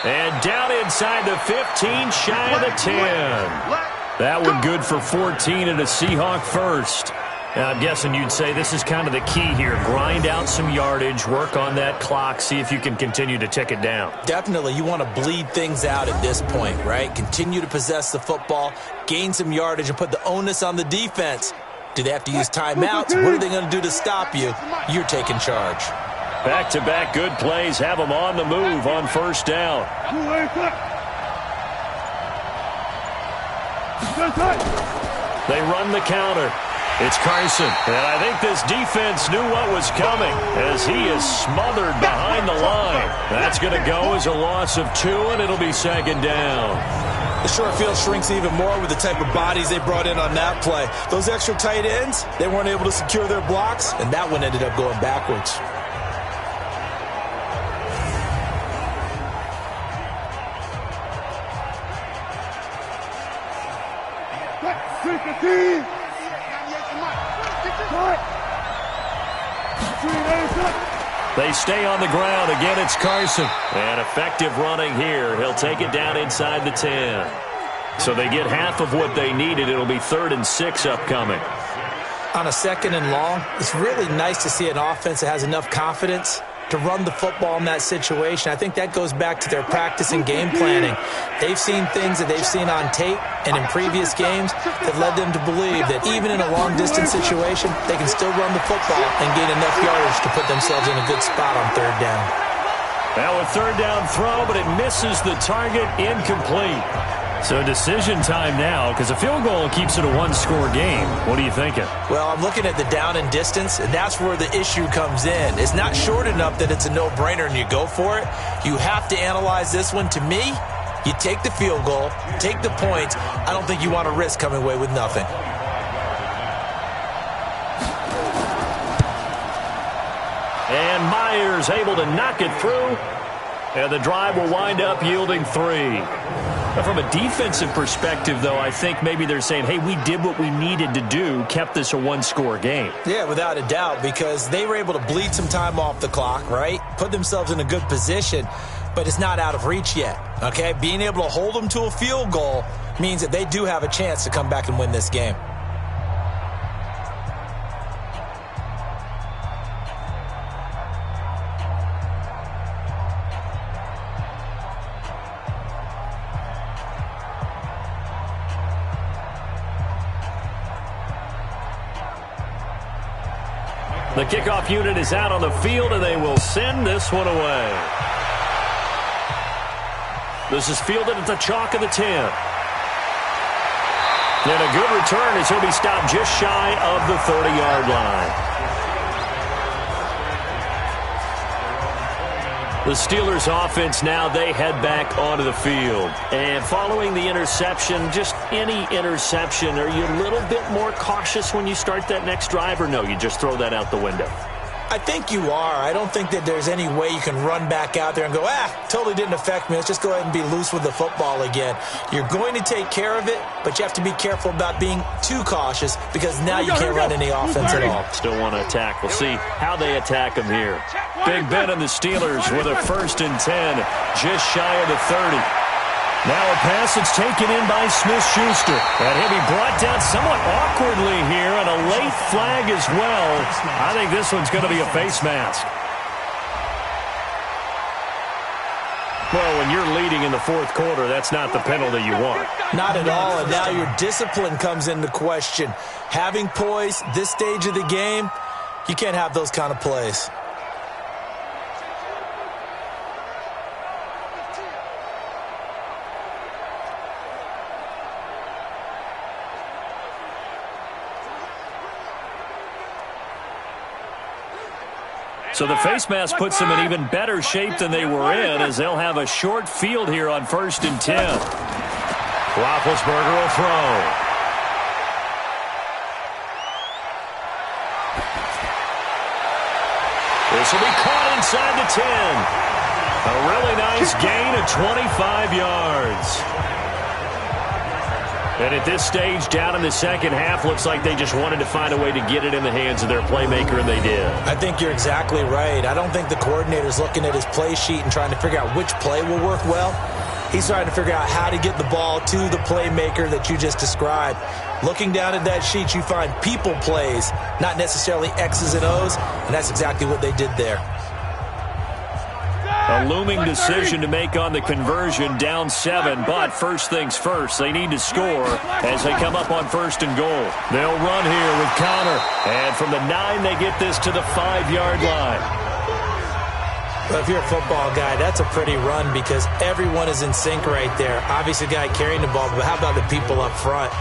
And down inside the 15, shy of the 10. That one good for 14 and a Seahawk 1st. Now, I'm guessing you'd say this is kind of the key here. Grind out some yardage, work on that clock, see if you can continue to tick it down. Definitely, you want to bleed things out at this point, right? Continue to possess the football, gain some yardage, and put the onus on the defense. Do they have to use timeouts? What are they going to do to stop you? You're taking charge. Back-to-back good plays have them on the move on 1st down. They run the counter. It's Carson. And I think this defense knew what was coming as he is smothered behind the line. That's going to go as a loss of 2, and it'll be 2nd down. The short field shrinks even more with the type of bodies they brought in on that play. Those extra tight ends, they weren't able to secure their blocks, and that one ended up going backwards. They stay on the ground. Again, it's Carson. And effective running here. He'll take it down inside the 10. So they get half of what they needed. It'll be 3rd and 6 upcoming. On a 2nd and long, it's really nice to see an offense that has enough confidence to run the football in that situation. I think that goes back to their practice and game planning. They've seen things that they've seen on tape and in previous games that led them to believe that even in a long-distance situation, they can still run the football and gain enough yardage to put themselves in a good spot on 3rd down. Now a 3rd down throw, but it misses the target, incomplete. So decision time now, because a field goal keeps it a 1-score game. What are you thinking? Well, I'm looking at the down and distance, and that's where the issue comes in. It's not short enough that it's a no-brainer and you go for it. You have to analyze this one. To me, you take the field goal, take the points. I don't think you want to risk coming away with nothing. And Myers able to knock it through. And the drive will wind up yielding 3. From a defensive perspective, though, I think maybe they're saying, hey, we did what we needed to do, kept this a 1-score game. Yeah, without a doubt, because they were able to bleed some time off the clock, right? Put themselves in a good position, but it's not out of reach yet, okay? Being able to hold them to a field goal means that they do have a chance to come back and win this game. The kickoff unit is out on the field, and they will send this one away. This is fielded at the chalk of the 10. And a good return as he'll be stopped just shy of the 30-yard line. The Steelers offense now, they head back onto the field. And following the interception, just any interception, are you a little bit more cautious when you start that next drive, or no, you just throw that out the window? I think you are. I don't think that there's any way you can run back out there and go, totally didn't affect me. Let's just go ahead and be loose with the football again. You're going to take care of it, but you have to be careful about being too cautious because now you can't run any offense at all. Still want to attack. We'll see how they attack him here. Big Ben and the Steelers with a 1st and 10, just shy of the 30. Now a pass that's taken in by Smith-Schuster. And he'll be brought down somewhat awkwardly here, and a late flag as well. I think this one's going to be a face mask. Well, when you're leading in the 4th quarter, that's not the penalty you want. Not at all, and now your discipline comes into question. Having poise this stage of the game, you can't have those kind of plays. So the face mask puts them in even better shape than they were in, as they'll have a short field here on 1st and 10. Roethlisberger will throw. This will be caught inside the 10. A really nice gain of 25 yards. And at this stage, down in the second half, looks like they just wanted to find a way to get it in the hands of their playmaker, and they did. I think you're exactly right. I don't think the coordinator's looking at his play sheet and trying to figure out which play will work well. He's trying to figure out how to get the ball to the playmaker that you just described. Looking down at that sheet, you find people plays, not necessarily X's and O's, and that's exactly what they did there. A looming decision to make on the conversion, down 7, but first things first, they need to score as they come up on 1st and goal. They'll run here with Connor, and from the 9, they get this to the 5-yard line. Well, if you're a football guy, that's a pretty run because everyone is in sync right there. Obviously, the guy carrying the ball, but how about the people up front?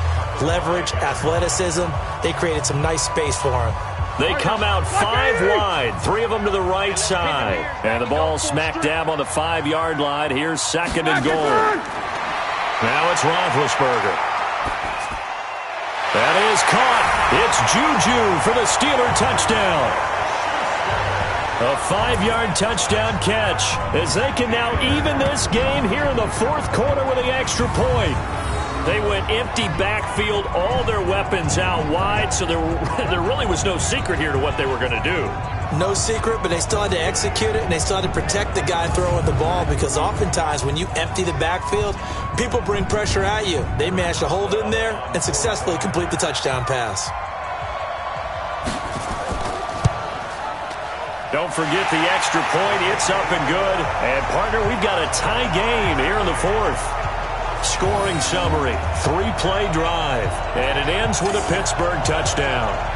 Leverage, athleticism, they created some nice space for him. They come out 5 wide, 3 of them to the right side. And the ball smack dab on the 5-yard line. Here's 2nd and goal. Now it's Roethlisberger. That is caught. It's Juju for the Steeler touchdown. A 5-yard touchdown catch as they can now even this game here in the 4th quarter with the extra point. They went empty backfield, all their weapons out wide, so there really was no secret here to what they were going to do. No secret, but they still had to execute it, and they still had to protect the guy throwing the ball, because oftentimes when you empty the backfield, people bring pressure at you. They managed to hold in there and successfully complete the touchdown pass. Don't forget the extra point. It's up and good. And, partner, we've got a tie game here in the fourth. Scoring summary, 3-play drive. And it ends with a Pittsburgh touchdown.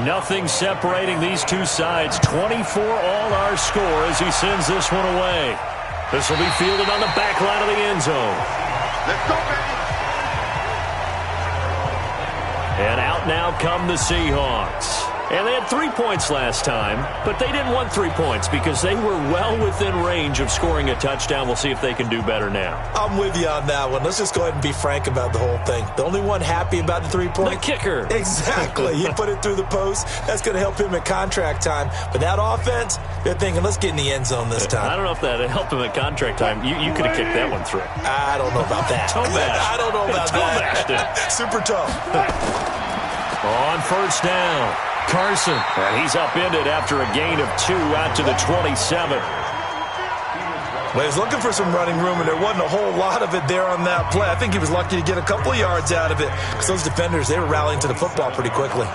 Nothing separating these two sides. 24 all our score as he sends this one away. This will be fielded on the back line of the end zone. Let's go, baby. And out now come the Seahawks. And they had 3 points last time, but they didn't want 3 points because they were well within range of scoring a touchdown. We'll see if they can do better now. I'm with you on that one. Let's just go ahead and be frank about the whole thing. The only one happy about the 3 points? The kicker. Exactly. He put it through the post. That's going to help him at contract time. But that offense, they're thinking, let's get in the end zone this time. I don't know if that helped him at contract time. You could have kicked that one through. I don't know about that. Toe bash. I don't know about that. Super tough. On first down, Carson. And he's upended after a gain of 2 out to the 27. Well, he was looking for some running room, and there wasn't a whole lot of it there on that play. I think he was lucky to get a couple of yards out of it because those defenders, they were rallying to the football pretty quickly.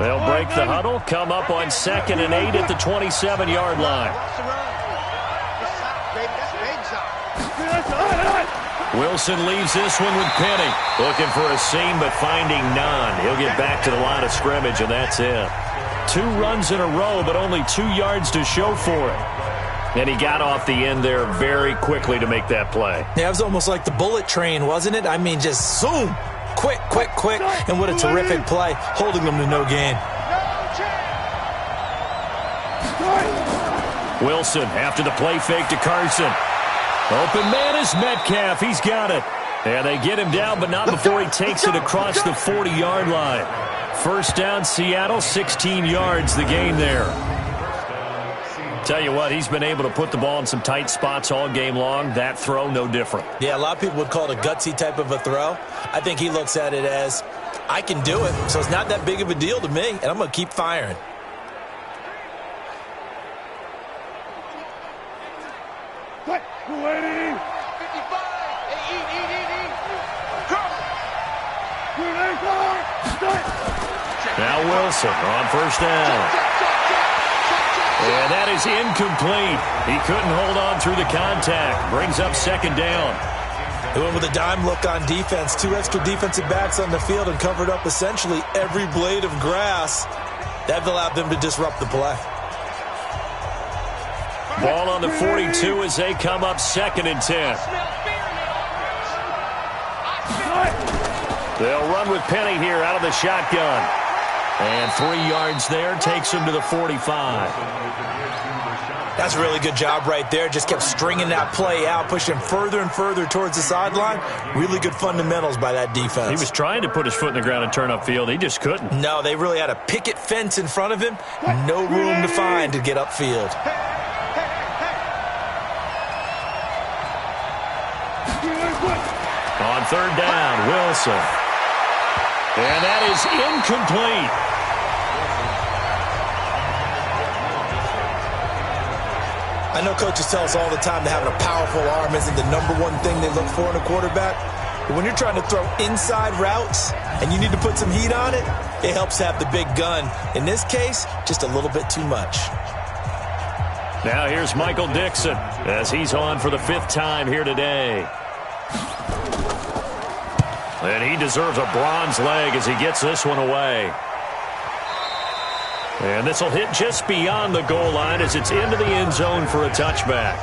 They'll break the huddle, come up on 2nd and 8 at the 27-yard line. Wilson leaves this one with Penny. Looking for a seam, but finding none. He'll get back to the line of scrimmage, and that's it. 2 runs in a row, but only 2 yards to show for it. And he got off the end there very quickly to make that play. Yeah, it was almost like the bullet train, wasn't it? I mean, just zoom. Quick, quick, quick. And what a terrific play, holding them to no gain. Wilson after the play fake to Carson. Open man is Metcalf. He's got it. And they get him down, but not before he takes it across the 40-yard line. First down, Seattle, 16 yards the gain there. Tell you what, he's been able to put the ball in some tight spots all game long. That throw, no different. Yeah, a lot of people would call it a gutsy type of a throw. I think he looks at it as, I can do it, so it's not that big of a deal to me, and I'm going to keep firing. Cut. 280. 55. Hey, eat. Go. Now Wilson on first down. And that is incomplete. He couldn't hold on through the contact. Brings up 2nd down. He went with a dime look on defense. 2 extra defensive backs on the field and covered up essentially every blade of grass. That allowed them to disrupt the play. Ball on the 42 as they come up 2nd and 10. They'll run with Penny here out of the shotgun. And 3 yards there takes him to the 45. That's a really good job right there. Just kept stringing that play out, pushing him further and further towards the sideline. Really good fundamentals by that defense. He was trying to put his foot in the ground and turn upfield. He just couldn't. No, they really had a picket fence in front of him. No room to find to get upfield. On 3rd down, Wilson. And that is incomplete. I know coaches tell us all the time that having a powerful arm isn't the #1 thing they look for in a quarterback. But when you're trying to throw inside routes and you need to put some heat on it, it helps have the big gun. In this case, just a little bit too much. Now here's Michael Dixon as he's on for the 5th time here today. And he deserves a bronze leg as he gets this one away. And this will hit just beyond the goal line as it's into the end zone for a touchback.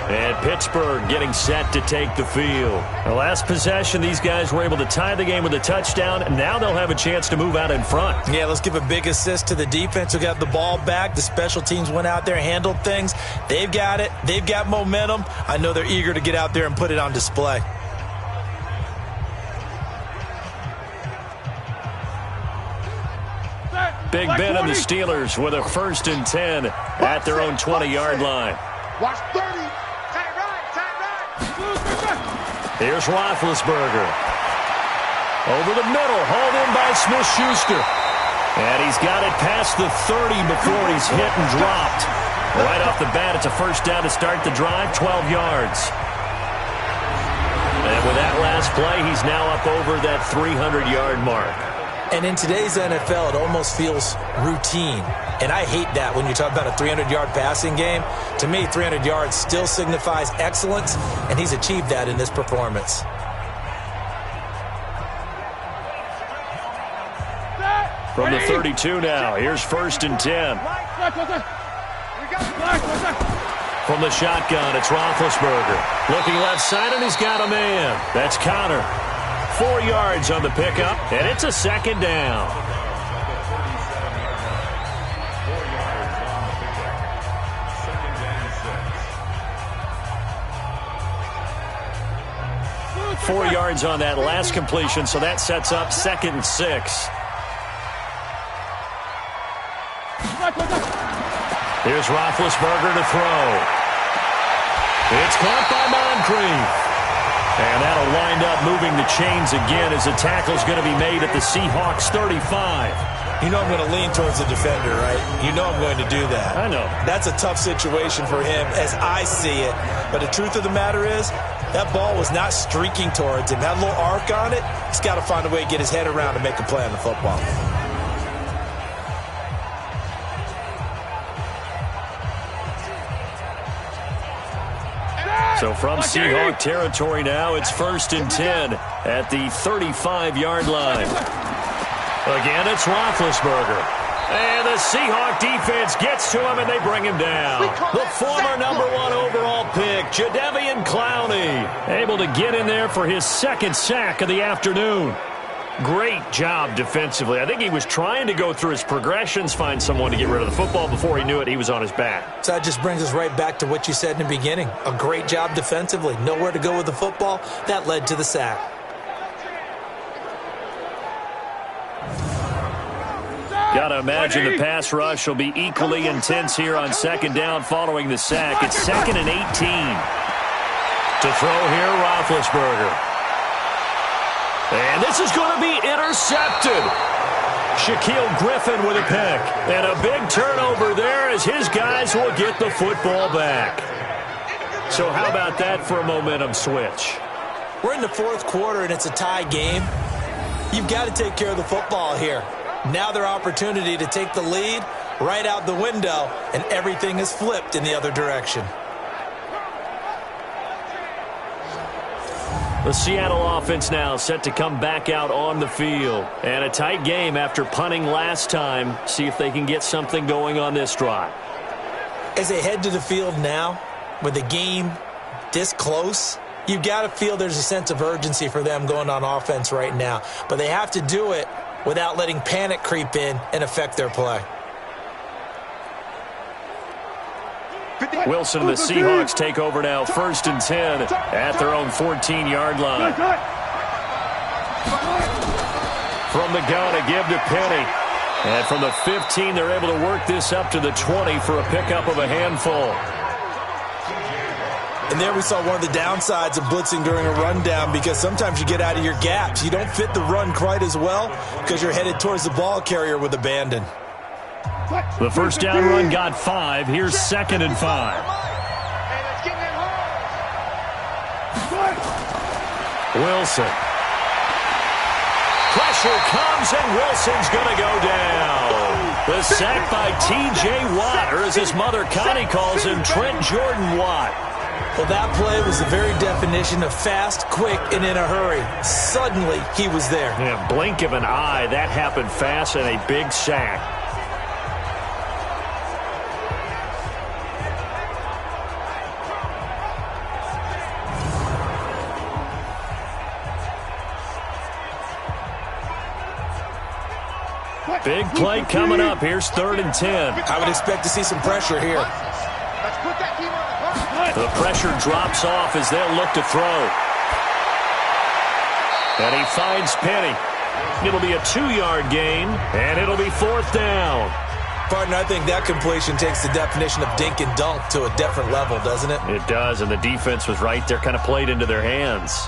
And Pittsburgh getting set to take the field. The last possession, these guys were able to tie the game with a touchdown. Now they'll have a chance to move out in front. Yeah, let's give a big assist to the defense who got the ball back. The special teams went out there, handled things. They've got it. They've got momentum. I know they're eager to get out there and put it on display. Big Ben and the Steelers with a 1st and 10 at their own 20-yard line. Watch 30. Tight right. Here's Roethlisberger. Over the middle, hauled in by Smith-Schuster. And he's got it past the 30 before he's hit and dropped. Right off the bat, it's a 1st down to start the drive, 12 yards. And with that last play, he's now up over that 300-yard mark. And in today's NFL, it almost feels routine. And I hate that when you talk about a 300-yard passing game. To me, 300 yards still signifies excellence, and he's achieved that in this performance. From the 32 now, here's 1st and 10. From the shotgun, it's Roethlisberger. Looking left side, and he's got a man. That's Connor. 4 yards on the pickup, and it's a 2nd down. Four yards on that last completion, so that sets up 2nd and 6. Here's Roethlisberger to throw. It's caught by Moncrief. And that'll wind up moving the chains again as the tackle's going to be made at the Seahawks 35. You know I'm going to lean towards the defender, right? You know I'm going to do that. I know. That's a tough situation for him as I see it. But the truth of the matter is, that ball was not streaking towards him. Had a little arc on it. He's got to find a way to get his head around and make a play on the football. So from Seahawk territory now, it's 1st and 10 at the 35-yard line. Again, it's Roethlisberger. And the Seahawk defense gets to him, and they bring him down. The former #1 overall pick, Jadeveon Clowney, able to get in there for his 2nd sack of the afternoon. Great job defensively. I think he was trying to go through his progressions, find someone to get rid of the football. Before he knew it, he was on his back. So that just brings us right back to what you said in the beginning. A great job defensively. Nowhere to go with the football. That led to the sack. Got to imagine the pass rush will be equally intense here on 2nd down following the sack. It's 2nd and 18. To throw here, Roethlisberger. And this is going to be intercepted. Shaquille Griffin with a pick. And a big turnover there as his guys will get the football back. So how about that for a momentum switch? We're in the 4th quarter, and it's a tie game. You've got to take care of the football here. Now their opportunity to take the lead right out the window, and everything is flipped in the other direction. The Seattle offense now set to come back out on the field. And a tight game after punting last time. See if they can get something going on this drive. As they head to the field now, with the game this close, you've got to feel there's a sense of urgency for them going on offense right now. But they have to do it without letting panic creep in and affect their play. Wilson and the Seahawks take over now, 1st and 10 at their own 14-yard line. From the gun, a give to Penny. And from the 15, they're able to work this up to the 20 for a pickup of a handful. And there we saw one of the downsides of blitzing during a rundown, because sometimes you get out of your gaps. You don't fit the run quite as well because you're headed towards the ball carrier with abandon. The 1st down run got 5. Here's 2nd and 5. Wilson. Pressure comes, and Wilson's going to go down. The sack by T.J. Watt, or as his mother Connie calls him, Trent Jordan Watt. Well, that play was the very definition of fast, quick, and in a hurry. Suddenly, he was there. Yeah, blink of an eye. That happened fast, and a big sack. Big play coming up. Here's 3rd and 10. I would expect to see some pressure here. Let's put that team on the The pressure drops off as they'll look to throw. And he finds Penny. It'll be a 2-yard gain, and it'll be 4th down. Partner, I think that completion takes the definition of dink and dunk to a different level, doesn't it? It does, and the defense was right there, kind of played into their hands.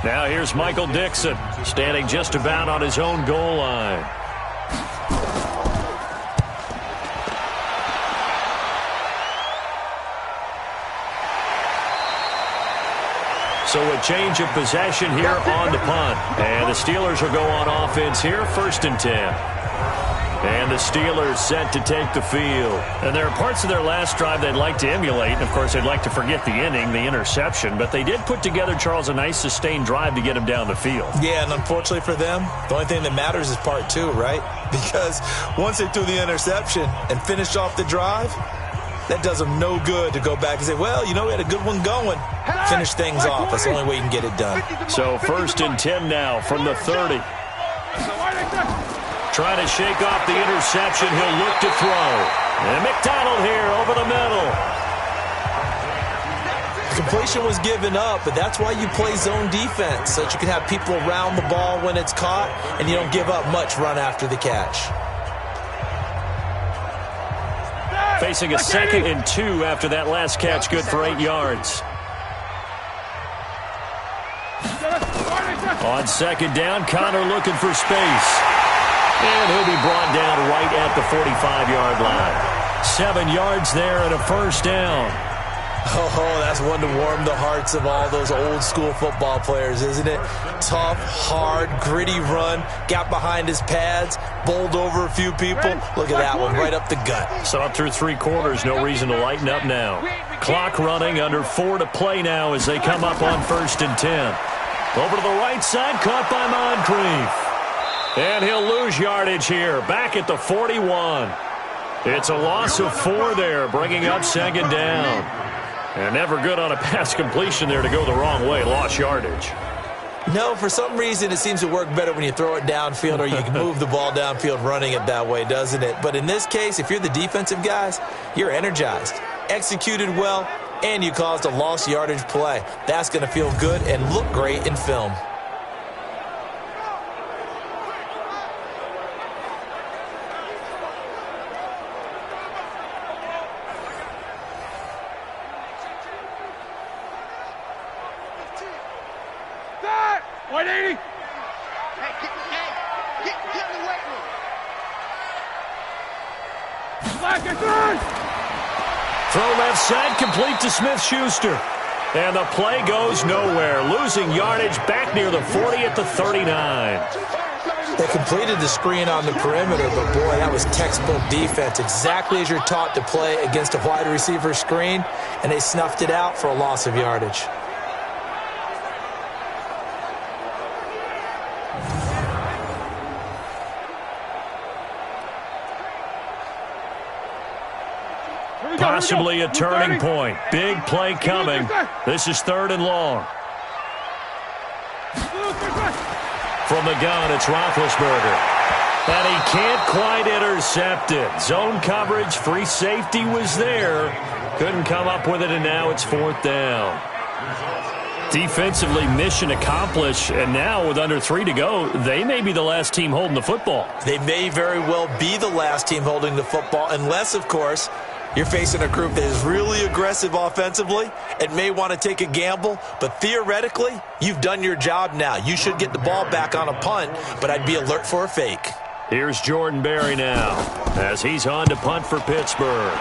Now here's Michael Dixon, standing just about on his own goal line. So a change of possession here on the punt. And the Steelers will go on offense here, 1st and 10. And the Steelers set to take the field. And there are parts of their last drive they'd like to emulate. And, of course, they'd like to forget the inning, the interception. But they did put together, Charles, a nice sustained drive to get them down the field. Yeah, and unfortunately for them, the only thing that matters is part 2, right? Because once they threw the interception and finished off the drive, that does them no good to go back and say, well, you know, we had a good one going. Finish things off. That's the only way you can get it done. So 1st and 10 now from the 30. Trying to shake off the interception. He'll look to throw. And McDonald here over the middle. Completion was given up, but that's why you play zone defense, so that you can have people around the ball when it's caught, and you don't give up much run after the catch. Facing a 2nd and 2 after that last catch, good for 8 yards. On 2nd down, Connor looking for space. And he'll be brought down right at the 45-yard line. 7 yards there and a 1st down. Oh, that's one to warm the hearts of all those old-school football players, isn't it? Tough, hard, gritty run, got behind his pads, bowled over a few people. Look at that one, right up the gut. So up through 3 quarters, no reason to lighten up now. Clock running, under 4 to play now as they come up on 1st and 10. Over to the right side, caught by Moncrief. And he'll lose yardage here, back at the 41. It's a loss of 4 there, bringing up 2nd down. And never good on a pass completion there to go the wrong way, lost yardage. No, for some reason it seems to work better when you throw it downfield or you can move the ball downfield running it that way, doesn't it? But in this case, if you're the defensive guys, you're energized, executed well, and you caused a lost yardage play. That's going to feel good and look great in film. Throw left side, complete to Smith-Schuster. And the play goes nowhere. Losing yardage back near the 40 at the 39. They completed the screen on the perimeter, but boy, that was textbook defense. Exactly as you're taught to play against a wide receiver screen, and they snuffed it out for a loss of yardage. Possibly a turning point. Big play coming. This is 3rd and long. From the gun, it's Roethlisberger. And he can't quite intercept it. Zone coverage, free safety was there. Couldn't come up with it, and now it's 4th down. Defensively, mission accomplished, and now with under 3 to go, they may be the last team holding the football. They may very well be the last team holding the football, unless, of course, you're facing a group that is really aggressive offensively and may want to take a gamble, but theoretically, you've done your job now. You should get the ball back on a punt, but I'd be alert for a fake. Here's Jordan Berry now as he's on to punt for Pittsburgh.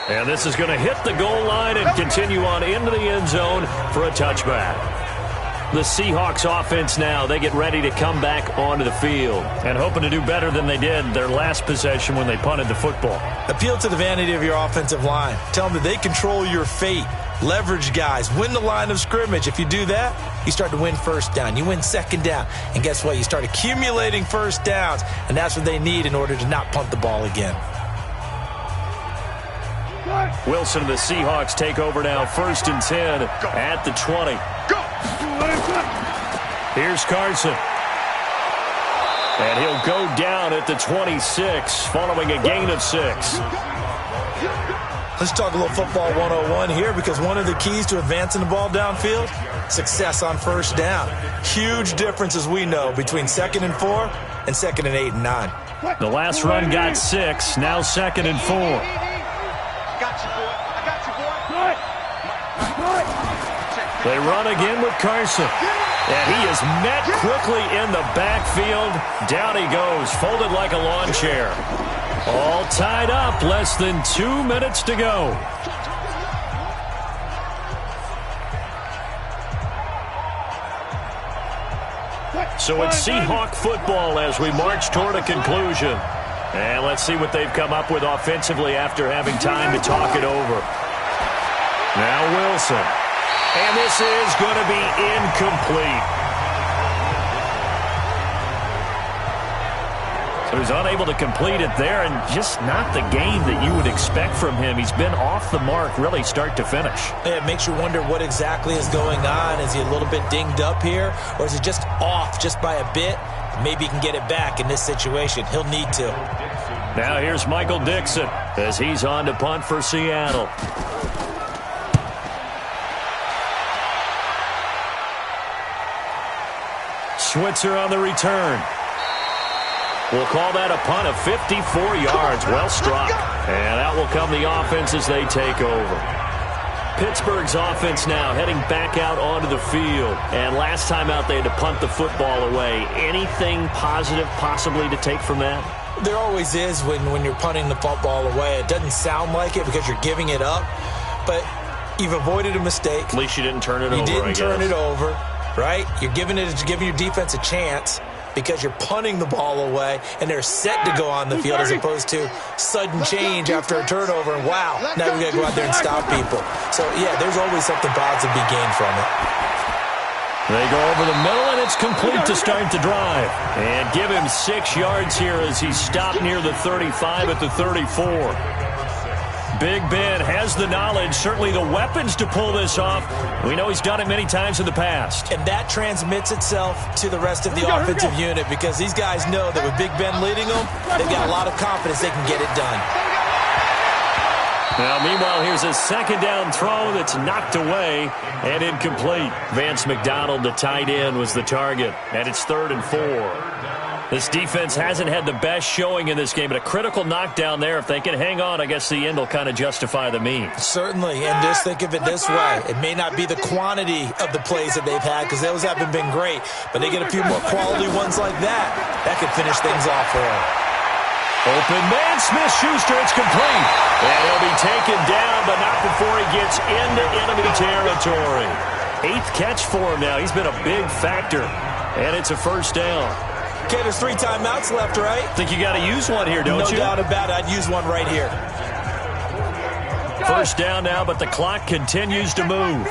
And this is going to hit the goal line and continue on into the end zone for a touchback. The Seahawks offense now, they get ready to come back onto the field and hoping to do better than they did their last possession when they punted the football. Appeal to the vanity of your offensive line. Tell them that they control your fate. Leverage guys. Win the line of scrimmage. If you do that, you start to win 1st down. You win 2nd down. And guess what? You start accumulating 1st downs. And that's what they need in order to not punt the ball again. Wilson and the Seahawks take over now, 1st and 10 at the 20. Here's Carson. And he'll go down at the 26 following a gain of 6. Let's talk a little football 101 here, because one of the keys to advancing the ball downfield, success on 1st down. Huge difference, as we know, between 2nd and 4 and 2nd and 8 and 9. The last run got 6, now 2nd and 4. They run again with Carson. And he is met quickly in the backfield. Down he goes, folded like a lawn chair. All tied up, less than 2 minutes to go. So it's Seahawk football as we march toward a conclusion. And let's see what they've come up with offensively after having time to talk it over. Now Wilson. And this is going to be incomplete. So he's unable to complete it there, and just not the game that you would expect from him. He's been off the mark really start to finish. Yeah, it makes you wonder what exactly is going on. Is he a little bit dinged up here, or is he just off just by a bit? Maybe he can get it back in this situation. He'll need to. Now here's Michael Dixon as he's on to punt for Seattle. Switzer on the return. We'll call that a punt of 54 yards. Well struck. And out will come the offense as they take over. Pittsburgh's offense now heading back out onto the field. And last time out they had to punt the football away. Anything positive possibly to take from that? There always is when you're punting the football away. It doesn't sound like it because you're giving it up. But you've avoided a mistake. At least you didn't turn it over, You didn't turn it over, right? You're giving your defense a chance because you're punting the ball away, and they're set to go on the field as opposed to sudden change after a turnover. And wow, now we got to go out there and stop people. So, yeah, there's always something positive to be gained from it. They go over the middle, and it's complete to start the drive. And give him 6 yards here as he's stopped near the 35 at the 34. Big Ben has the knowledge, certainly the weapons to pull this off. We know he's done it many times in the past. And that transmits itself to the rest of the offensive unit because these guys know that with Big Ben leading them, they've got a lot of confidence they can get it done. Now, meanwhile, here's a 2nd down throw that's knocked away and incomplete. Vance McDonald, the tight end, was the target, and it's 3rd and 4. This defense hasn't had the best showing in this game, but a critical knockdown there. If they can hang on, I guess the end will kind of justify the means. Certainly, and just think of it this way. It may not be the quantity of the plays that they've had because those haven't been great, but they get a few more quality ones like that. That could finish things off for them. Open man, Smith-Schuster, it's complete. And he'll be taken down, but not before he gets into enemy territory. 8th catch for him now. He's been a big factor, and it's a 1st down. Okay, there's 3 timeouts left, right? Think you got to use one here, don't you? No doubt about it. I'd use one right here. 1st down now, but the clock continues to move.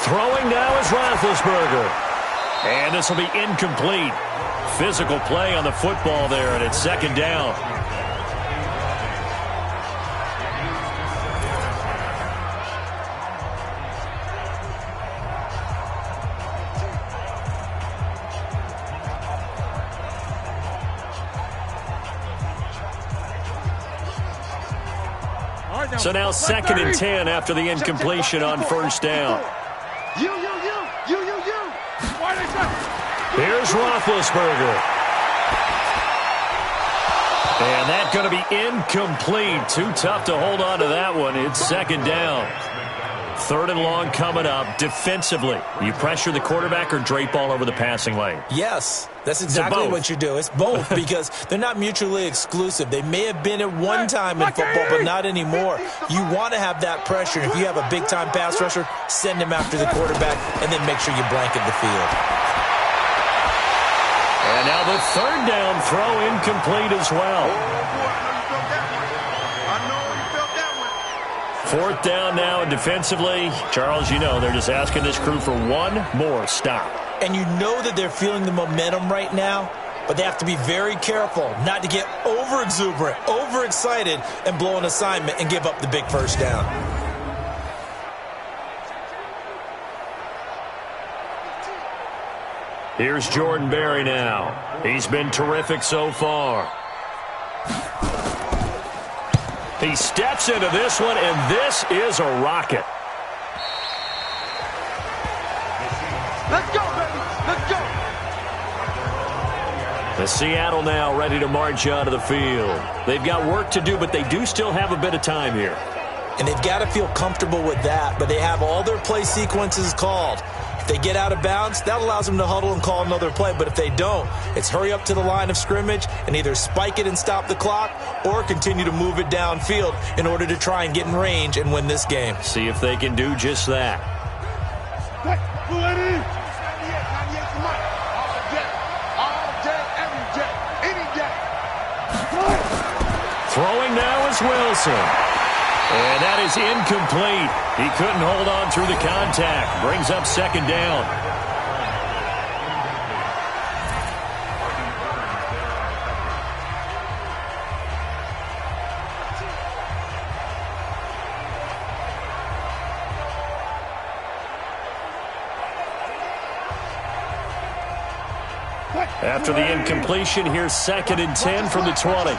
Throwing now is Roethlisberger. And this will be incomplete. Physical play on the football there, and it's 2nd down. So now 2nd and 10 after the incompletion on 1st down. Here's Roethlisberger. And that's going to be incomplete. Too tough to hold on to that one. It's 2nd down. 3rd and long coming up. Defensively, you pressure the quarterback or drape all over the passing lane? Yes, that's exactly what you do. It's both because they're not mutually exclusive. They may have been at one time in football, but not anymore. You want to have that pressure. If you have a big-time pass rusher, send him after the quarterback, and then make sure you blanket the field. And now the 3rd down throw incomplete as well. 4th down now, and defensively, Charles, you know, they're just asking this crew for one more stop. And you know that they're feeling the momentum right now. but they have to be very careful not to get over-exuberant, overexcited, and blow an assignment and give up the big first down. Here's Jordan Berry now. He's been terrific so far. He steps into this one, and this is a rocket. Let's go, baby. Let's go. The Seattle now ready to march onto the field. They've got work to do, but they do still have a bit of time here. And they've got to feel comfortable with that, but they have all their play sequences called. If they get out of bounds, that allows them to huddle and call another play. But if they don't, it's hurry up to the line of scrimmage and either spike it and stop the clock or continue to move it downfield in order to try and get in range and win this game. See if they can do just that. Throwing now is Wilson. And that is incomplete. He couldn't hold on through the contact. Brings up second down. After the incompletion, here's 2nd and 10 from the 20.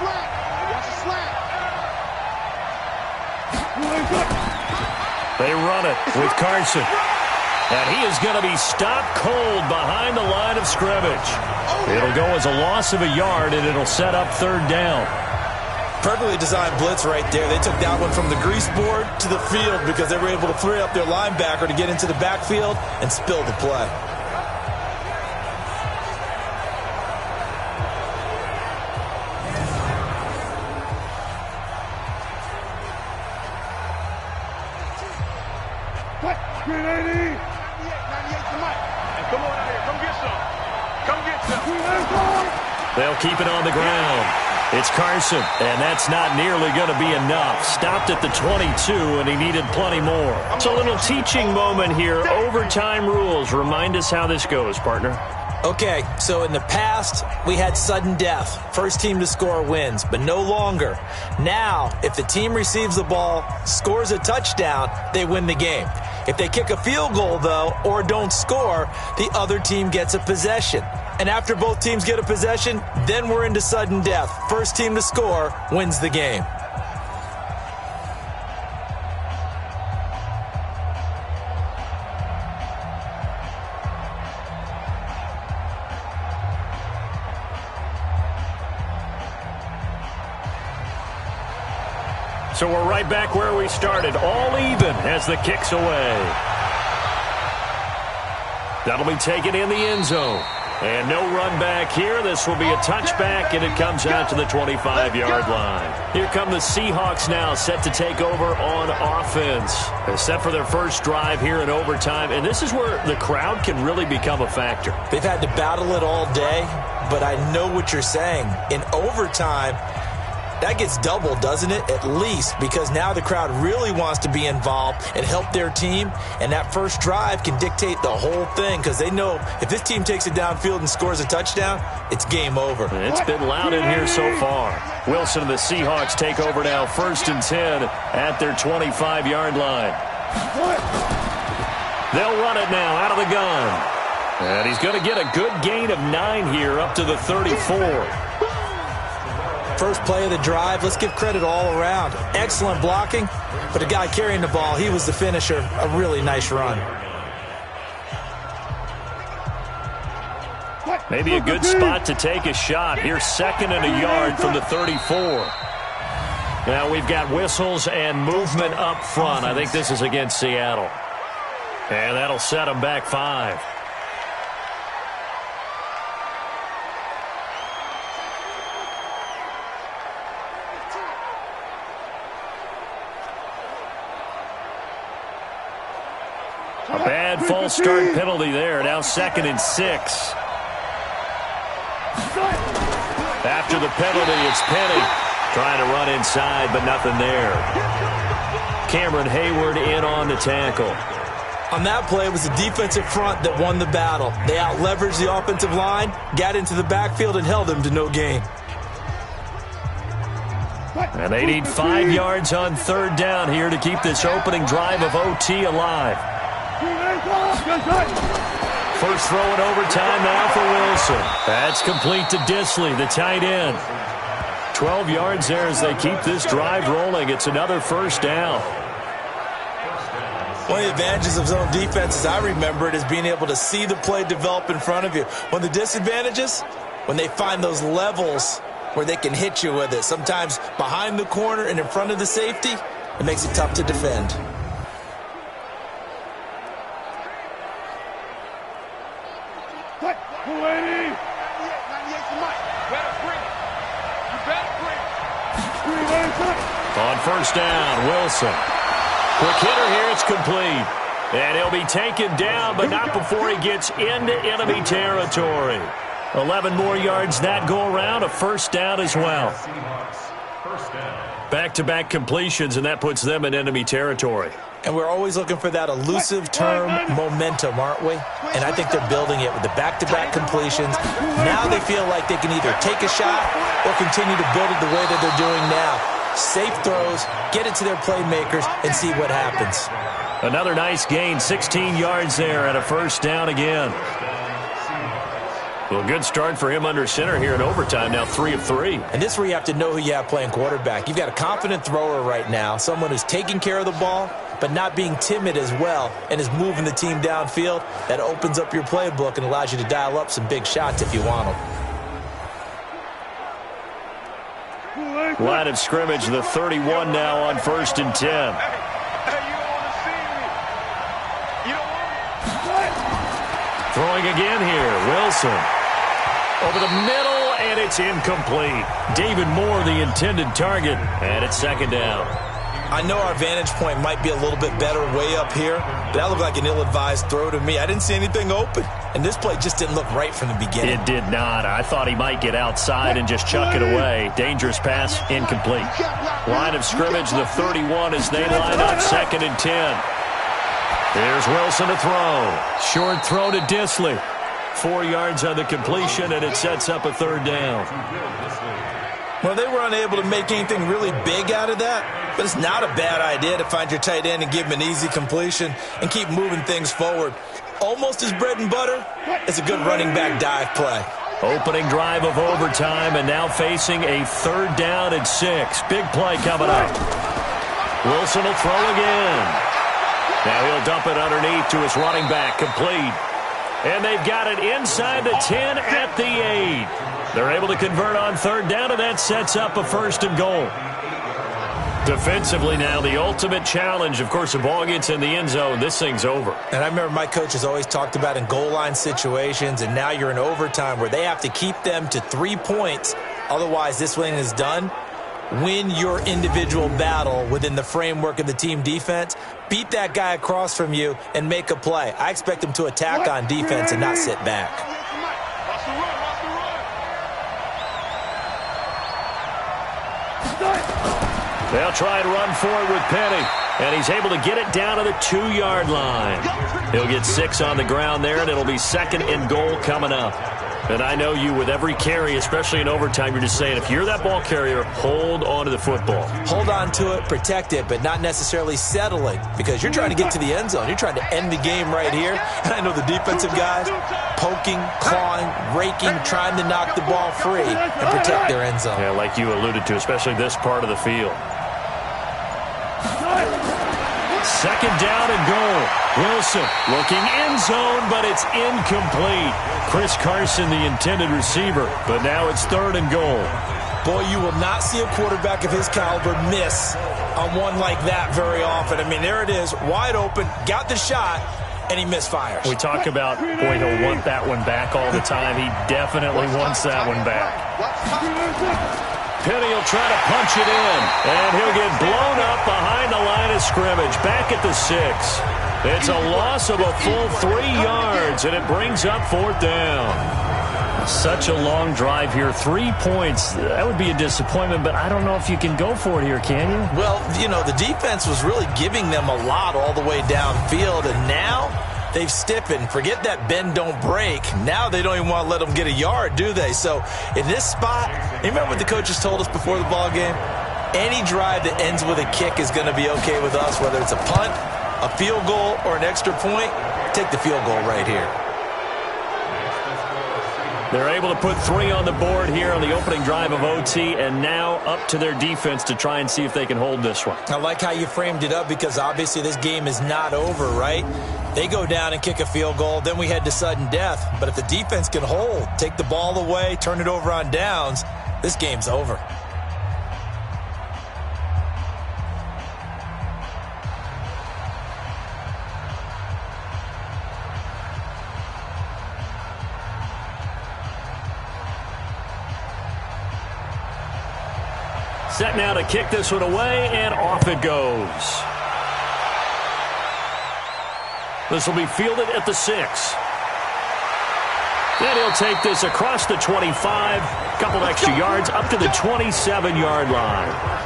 They run it with Carson. And he is going to be stopped cold behind the line of scrimmage. It'll go as a loss of a yard, and it'll set up 3rd down. Perfectly designed blitz right there. They took that one from the grease board to the field because they were able to free up their linebacker to get into the backfield and spill the play. They'll keep it on the ground. It's Carson, and that's not nearly going to be enough. Stopped at the 22, and he needed plenty more. It's a little teaching moment here. Overtime rules. Remind us how this goes, partner. Okay, so in the past, we had sudden death. First team to score wins, but no longer. Now, if the team receives the ball, scores a touchdown, they win the game. If they kick a field goal, though, or don't score, the other team gets a possession. And after both teams get a possession, then we're into sudden death. First team to score wins the game. So we're right back where we started, all even as the kick's away. That'll be taken in the end zone. And no run back here. This will be a touchback, and it comes out to the 25-yard line. Here come the Seahawks now, set to take over on offense. They're set for their first drive here in overtime, and this is where the crowd can really become a factor. They've had to battle it all day, but I know what you're saying. In overtime, that gets doubled, doesn't it? At least, because now the crowd really wants to be involved and help their team, and that first drive can dictate the whole thing because they know if this team takes it downfield and scores a touchdown, it's game over. It's been loud in here so far. Wilson and the Seahawks take over now, 1st and 10 at their 25-yard line. They'll run it now out of the gun. And he's going to get a good gain of 9 here up to the 34. First play of the drive, let's give credit all around. Excellent blocking, but the guy carrying the ball, he was the finisher. A really nice run. Maybe a good spot to take a shot. Here's 2nd and a yard from the 34. Now we've got whistles and movement up front. I think this is against Seattle. And that'll set them back 5. A bad false start penalty there. Now 2nd and 6. After the penalty, it's Penny trying to run inside, but nothing there. Cameron Hayward in on the tackle. On that play, it was the defensive front that won the battle. They out-leveraged the offensive line, got into the backfield, and held them to no gain. And they need 5 yards on third down here to keep this opening drive of OT alive. First throw in overtime now for Wilson. That's complete to Disley, the tight end. 12 yards there as they keep this drive rolling. It's another first down. One of the advantages of zone defenses, I remember it, is being able to see the play develop in front of you. One of the disadvantages, when they find those levels where they can hit you with it, sometimes behind the corner and in front of the safety, it makes it tough to defend. Cut. 280. 98 to Mike. Better bring it. You better bring it. On first down, Wilson. Quick hitter here, it's complete. And he'll be taken down, but not before he gets into enemy territory. 11 more yards that go around, a first down as well. Back-to-back completions, and that puts them in enemy territory. And we're always looking for that elusive term, momentum, aren't we? And I think they're building it with the back-to-back completions. Now they feel like they can either take a shot or continue to build it the way that they're doing now. Safe throws, get it to their playmakers, and see what happens. Another nice gain, 16 yards there and a first down again. Well, good start for him under center here in overtime, now 3 of 3. And this is where you have to know who you have playing quarterback. You've got a confident thrower right now, someone who's taking care of the ball, but not being timid as well, and is moving the team downfield. That opens up your playbook and allows you to dial up some big shots if you want them. Line of scrimmage, the 31 now on 1st and 10. Throwing again here, Wilson. Over the middle, and it's incomplete. David Moore, the intended target, and it's second down. I know our vantage point might be a little bit better way up here, but that looked like an ill-advised throw to me. I didn't see anything open, and this play just didn't look right from the beginning. It did not. I thought he might get outside and just chuck it away. Dangerous pass, incomplete. Line of scrimmage, the 31 as they line up, 2nd and 10. Here's Wilson to throw. Short throw to Disley. 4 yards on the completion, and it sets up a third down. Well, they were unable to make anything really big out of that, but it's not a bad idea to find your tight end and give him an easy completion and keep moving things forward. Almost his bread and butter is a good running back dive play. Opening drive of overtime, and now facing a 3rd down and 6. Big play coming up. Wilson will throw again. Now he'll dump it underneath to his running back, complete. And they've got it inside the 10 at the 8. They're able to convert on 3rd down, and that sets up a 1st and goal. Defensively now, the ultimate challenge. Of course, the ball gets in the end zone. This thing's over. And I remember my coaches always talked about in goal line situations, and now you're in overtime where they have to keep them to 3 points. Otherwise, this thing is done. Win your individual battle within the framework of the team defense. Beat that guy across from you and make a play. I expect them to attack on defense and not sit back. They'll try and run forward with Penny, and he's able to get it down to the 2-yard line. He'll get 6 on the ground there, and it'll be 2nd and goal coming up. And I know you, with every carry, especially in overtime, you're just saying, if you're that ball carrier, hold on to the football. Hold on to it, protect it, but not necessarily settling, because you're trying to get to the end zone. You're trying to end the game right here. And I know the defensive guys poking, clawing, raking, trying to knock the ball free and protect their end zone. Yeah, like you alluded to, especially this part of the field. 2nd down and goal. Wilson looking end zone, but it's incomplete. Chris Carson, the intended receiver, but now it's 3rd and goal. Boy, you will not see a quarterback of his caliber miss on one like that very often. I mean, there it is, wide open, got the shot, and he misfires. We talk about, boy, he'll want that one back all the time. He definitely wants that one back. Penny will try to punch it in, and he'll get blown up behind the line of scrimmage, back at the 6. It's a loss of a full 3 yards, and it brings up 4th down. Such a long drive here. 3 points. That would be a disappointment, but I don't know if you can go for it here, can you? Well, you know, the defense was really giving them a lot all the way downfield, and now they've stiffened. Forget that bend, don't break. Now they don't even want to let them get a yard, do they? So in this spot, you remember what the coaches told us before the ball game? Any drive that ends with a kick is going to be okay with us, whether it's a punt, a field goal, or an extra point. Take the field goal right here. They're able to put 3 on the board here on the opening drive of OT, and now up to their defense to try and see if they can hold this one. I like how you framed it up, because obviously this game is not over, right? They go down and kick a field goal, then we head to sudden death. But if the defense can hold, take the ball away, turn it over on downs, this game's over. Set now to kick this one away, and off it goes. This will be fielded at the 6. Then he'll take this across the 25, couple extra yards up to the 27-yard line.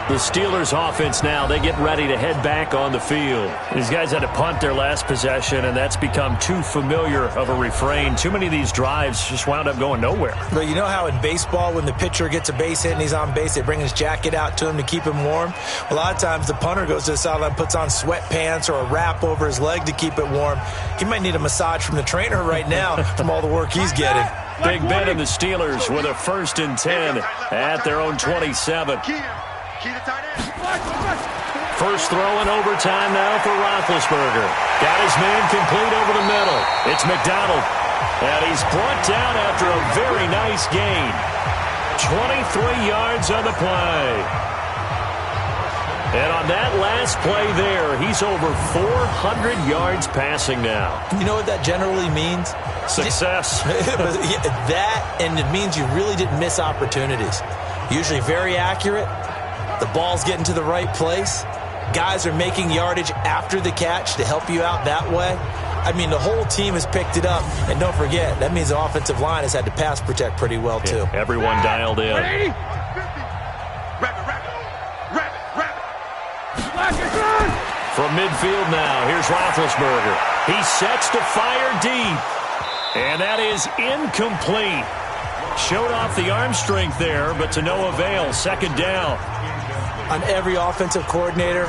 The Steelers offense now, they get ready to head back on the field. These guys had to punt their last possession, and that's become too familiar of a refrain. Too many of these drives just wound up going nowhere. But you know how in baseball, when the pitcher gets a base hit and he's on base, they bring his jacket out to him to keep him warm? A lot of times the punter goes to the sideline, puts on sweatpants or a wrap over his leg to keep it warm. He might need a massage from the trainer right now from all the work he's getting. Big Ben and the Steelers with a 1st and 10 at their own 27. First throw in overtime now for Roethlisberger. Got his man complete over the middle. It's McDonald. And he's brought down after a very nice gain. 23 yards on the play. And on that last play there, he's over 400 yards passing now. You know what that generally means? Success. That, and it means you really didn't miss opportunities. Usually very accurate. The ball's getting to the right place. Guys are making yardage after the catch to help you out that way. I mean, the whole team has picked it up. And don't forget, that means the offensive line has had to pass protect pretty well, too. Yeah, everyone dialed in. From midfield now, here's Roethlisberger. He sets to fire deep. And that is incomplete. Showed off the arm strength there, but to no avail. 2nd down. On every offensive coordinator,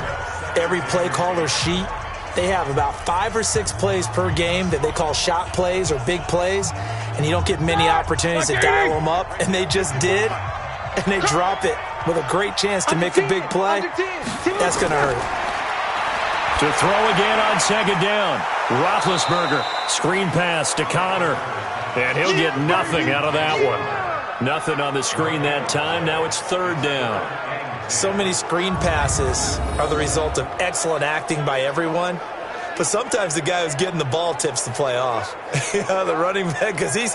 every play caller sheet, they have about 5 or 6 plays per game that they call shot plays or big plays, and you don't get many opportunities to dial them up, and they just did, and they drop it with a great chance to make a big play. That's going to hurt. To throw again on 2nd down. Roethlisberger, screen pass to Connor, and he'll get nothing out of that one. Nothing on the screen that time. Now it's 3rd down. So many screen passes are the result of excellent acting by everyone. But sometimes the guy who's getting the ball tips the play off. The running back, because he's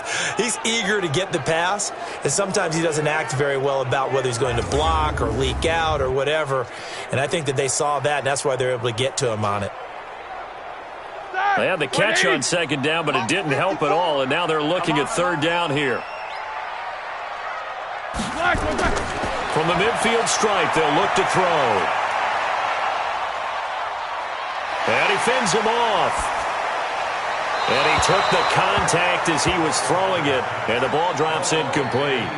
eager to get the pass. And sometimes he doesn't act very well about whether he's going to block or leak out or whatever. And I think that they saw that, and that's why they're able to get to him on it. They had the catch on 2nd down, but it didn't help at all. And now they're looking at 3rd down here. From the midfield stripe, they'll look to throw. And he fends him off. And he took the contact as he was throwing it, and the ball drops incomplete.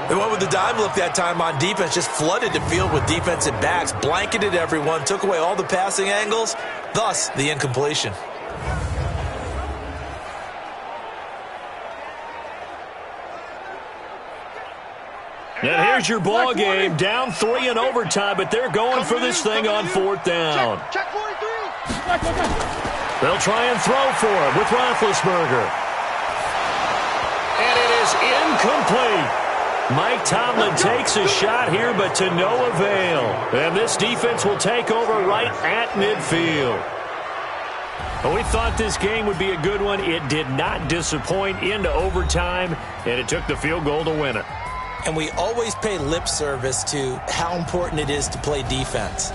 They went with the dime look that time on defense, just flooded the field with defensive backs, blanketed everyone, took away all the passing angles, thus the incompletion. And here's your ball game, down 3 in overtime, but they're going for this thing on 4th down. Check 43. They'll try and throw for it with Roethlisberger. And it is incomplete. Mike Tomlin takes a shot here, but to no avail. And this defense will take over right at midfield. But we thought this game would be a good one. It did not disappoint into overtime, and it took the field goal to win it. And we always pay lip service to how important it is to play defense.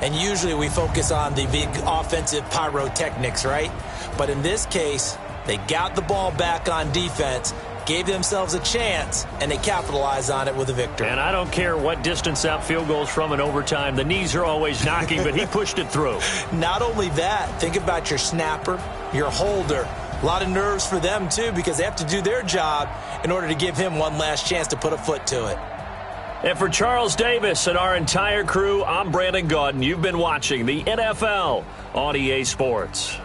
And usually we focus on the big offensive pyrotechnics, right? But in this case, they got the ball back on defense, gave themselves a chance, and they capitalized on it with a victory. And I don't care what distance out field goals from in overtime. The knees are always knocking, but he pushed it through. Not only that, think about your snapper, your holder. A lot of nerves for them, too, because they have to do their job in order to give him one last chance to put a foot to it. And for Charles Davis and our entire crew, I'm Brandon Gaudin. You've been watching the NFL on EA Sports.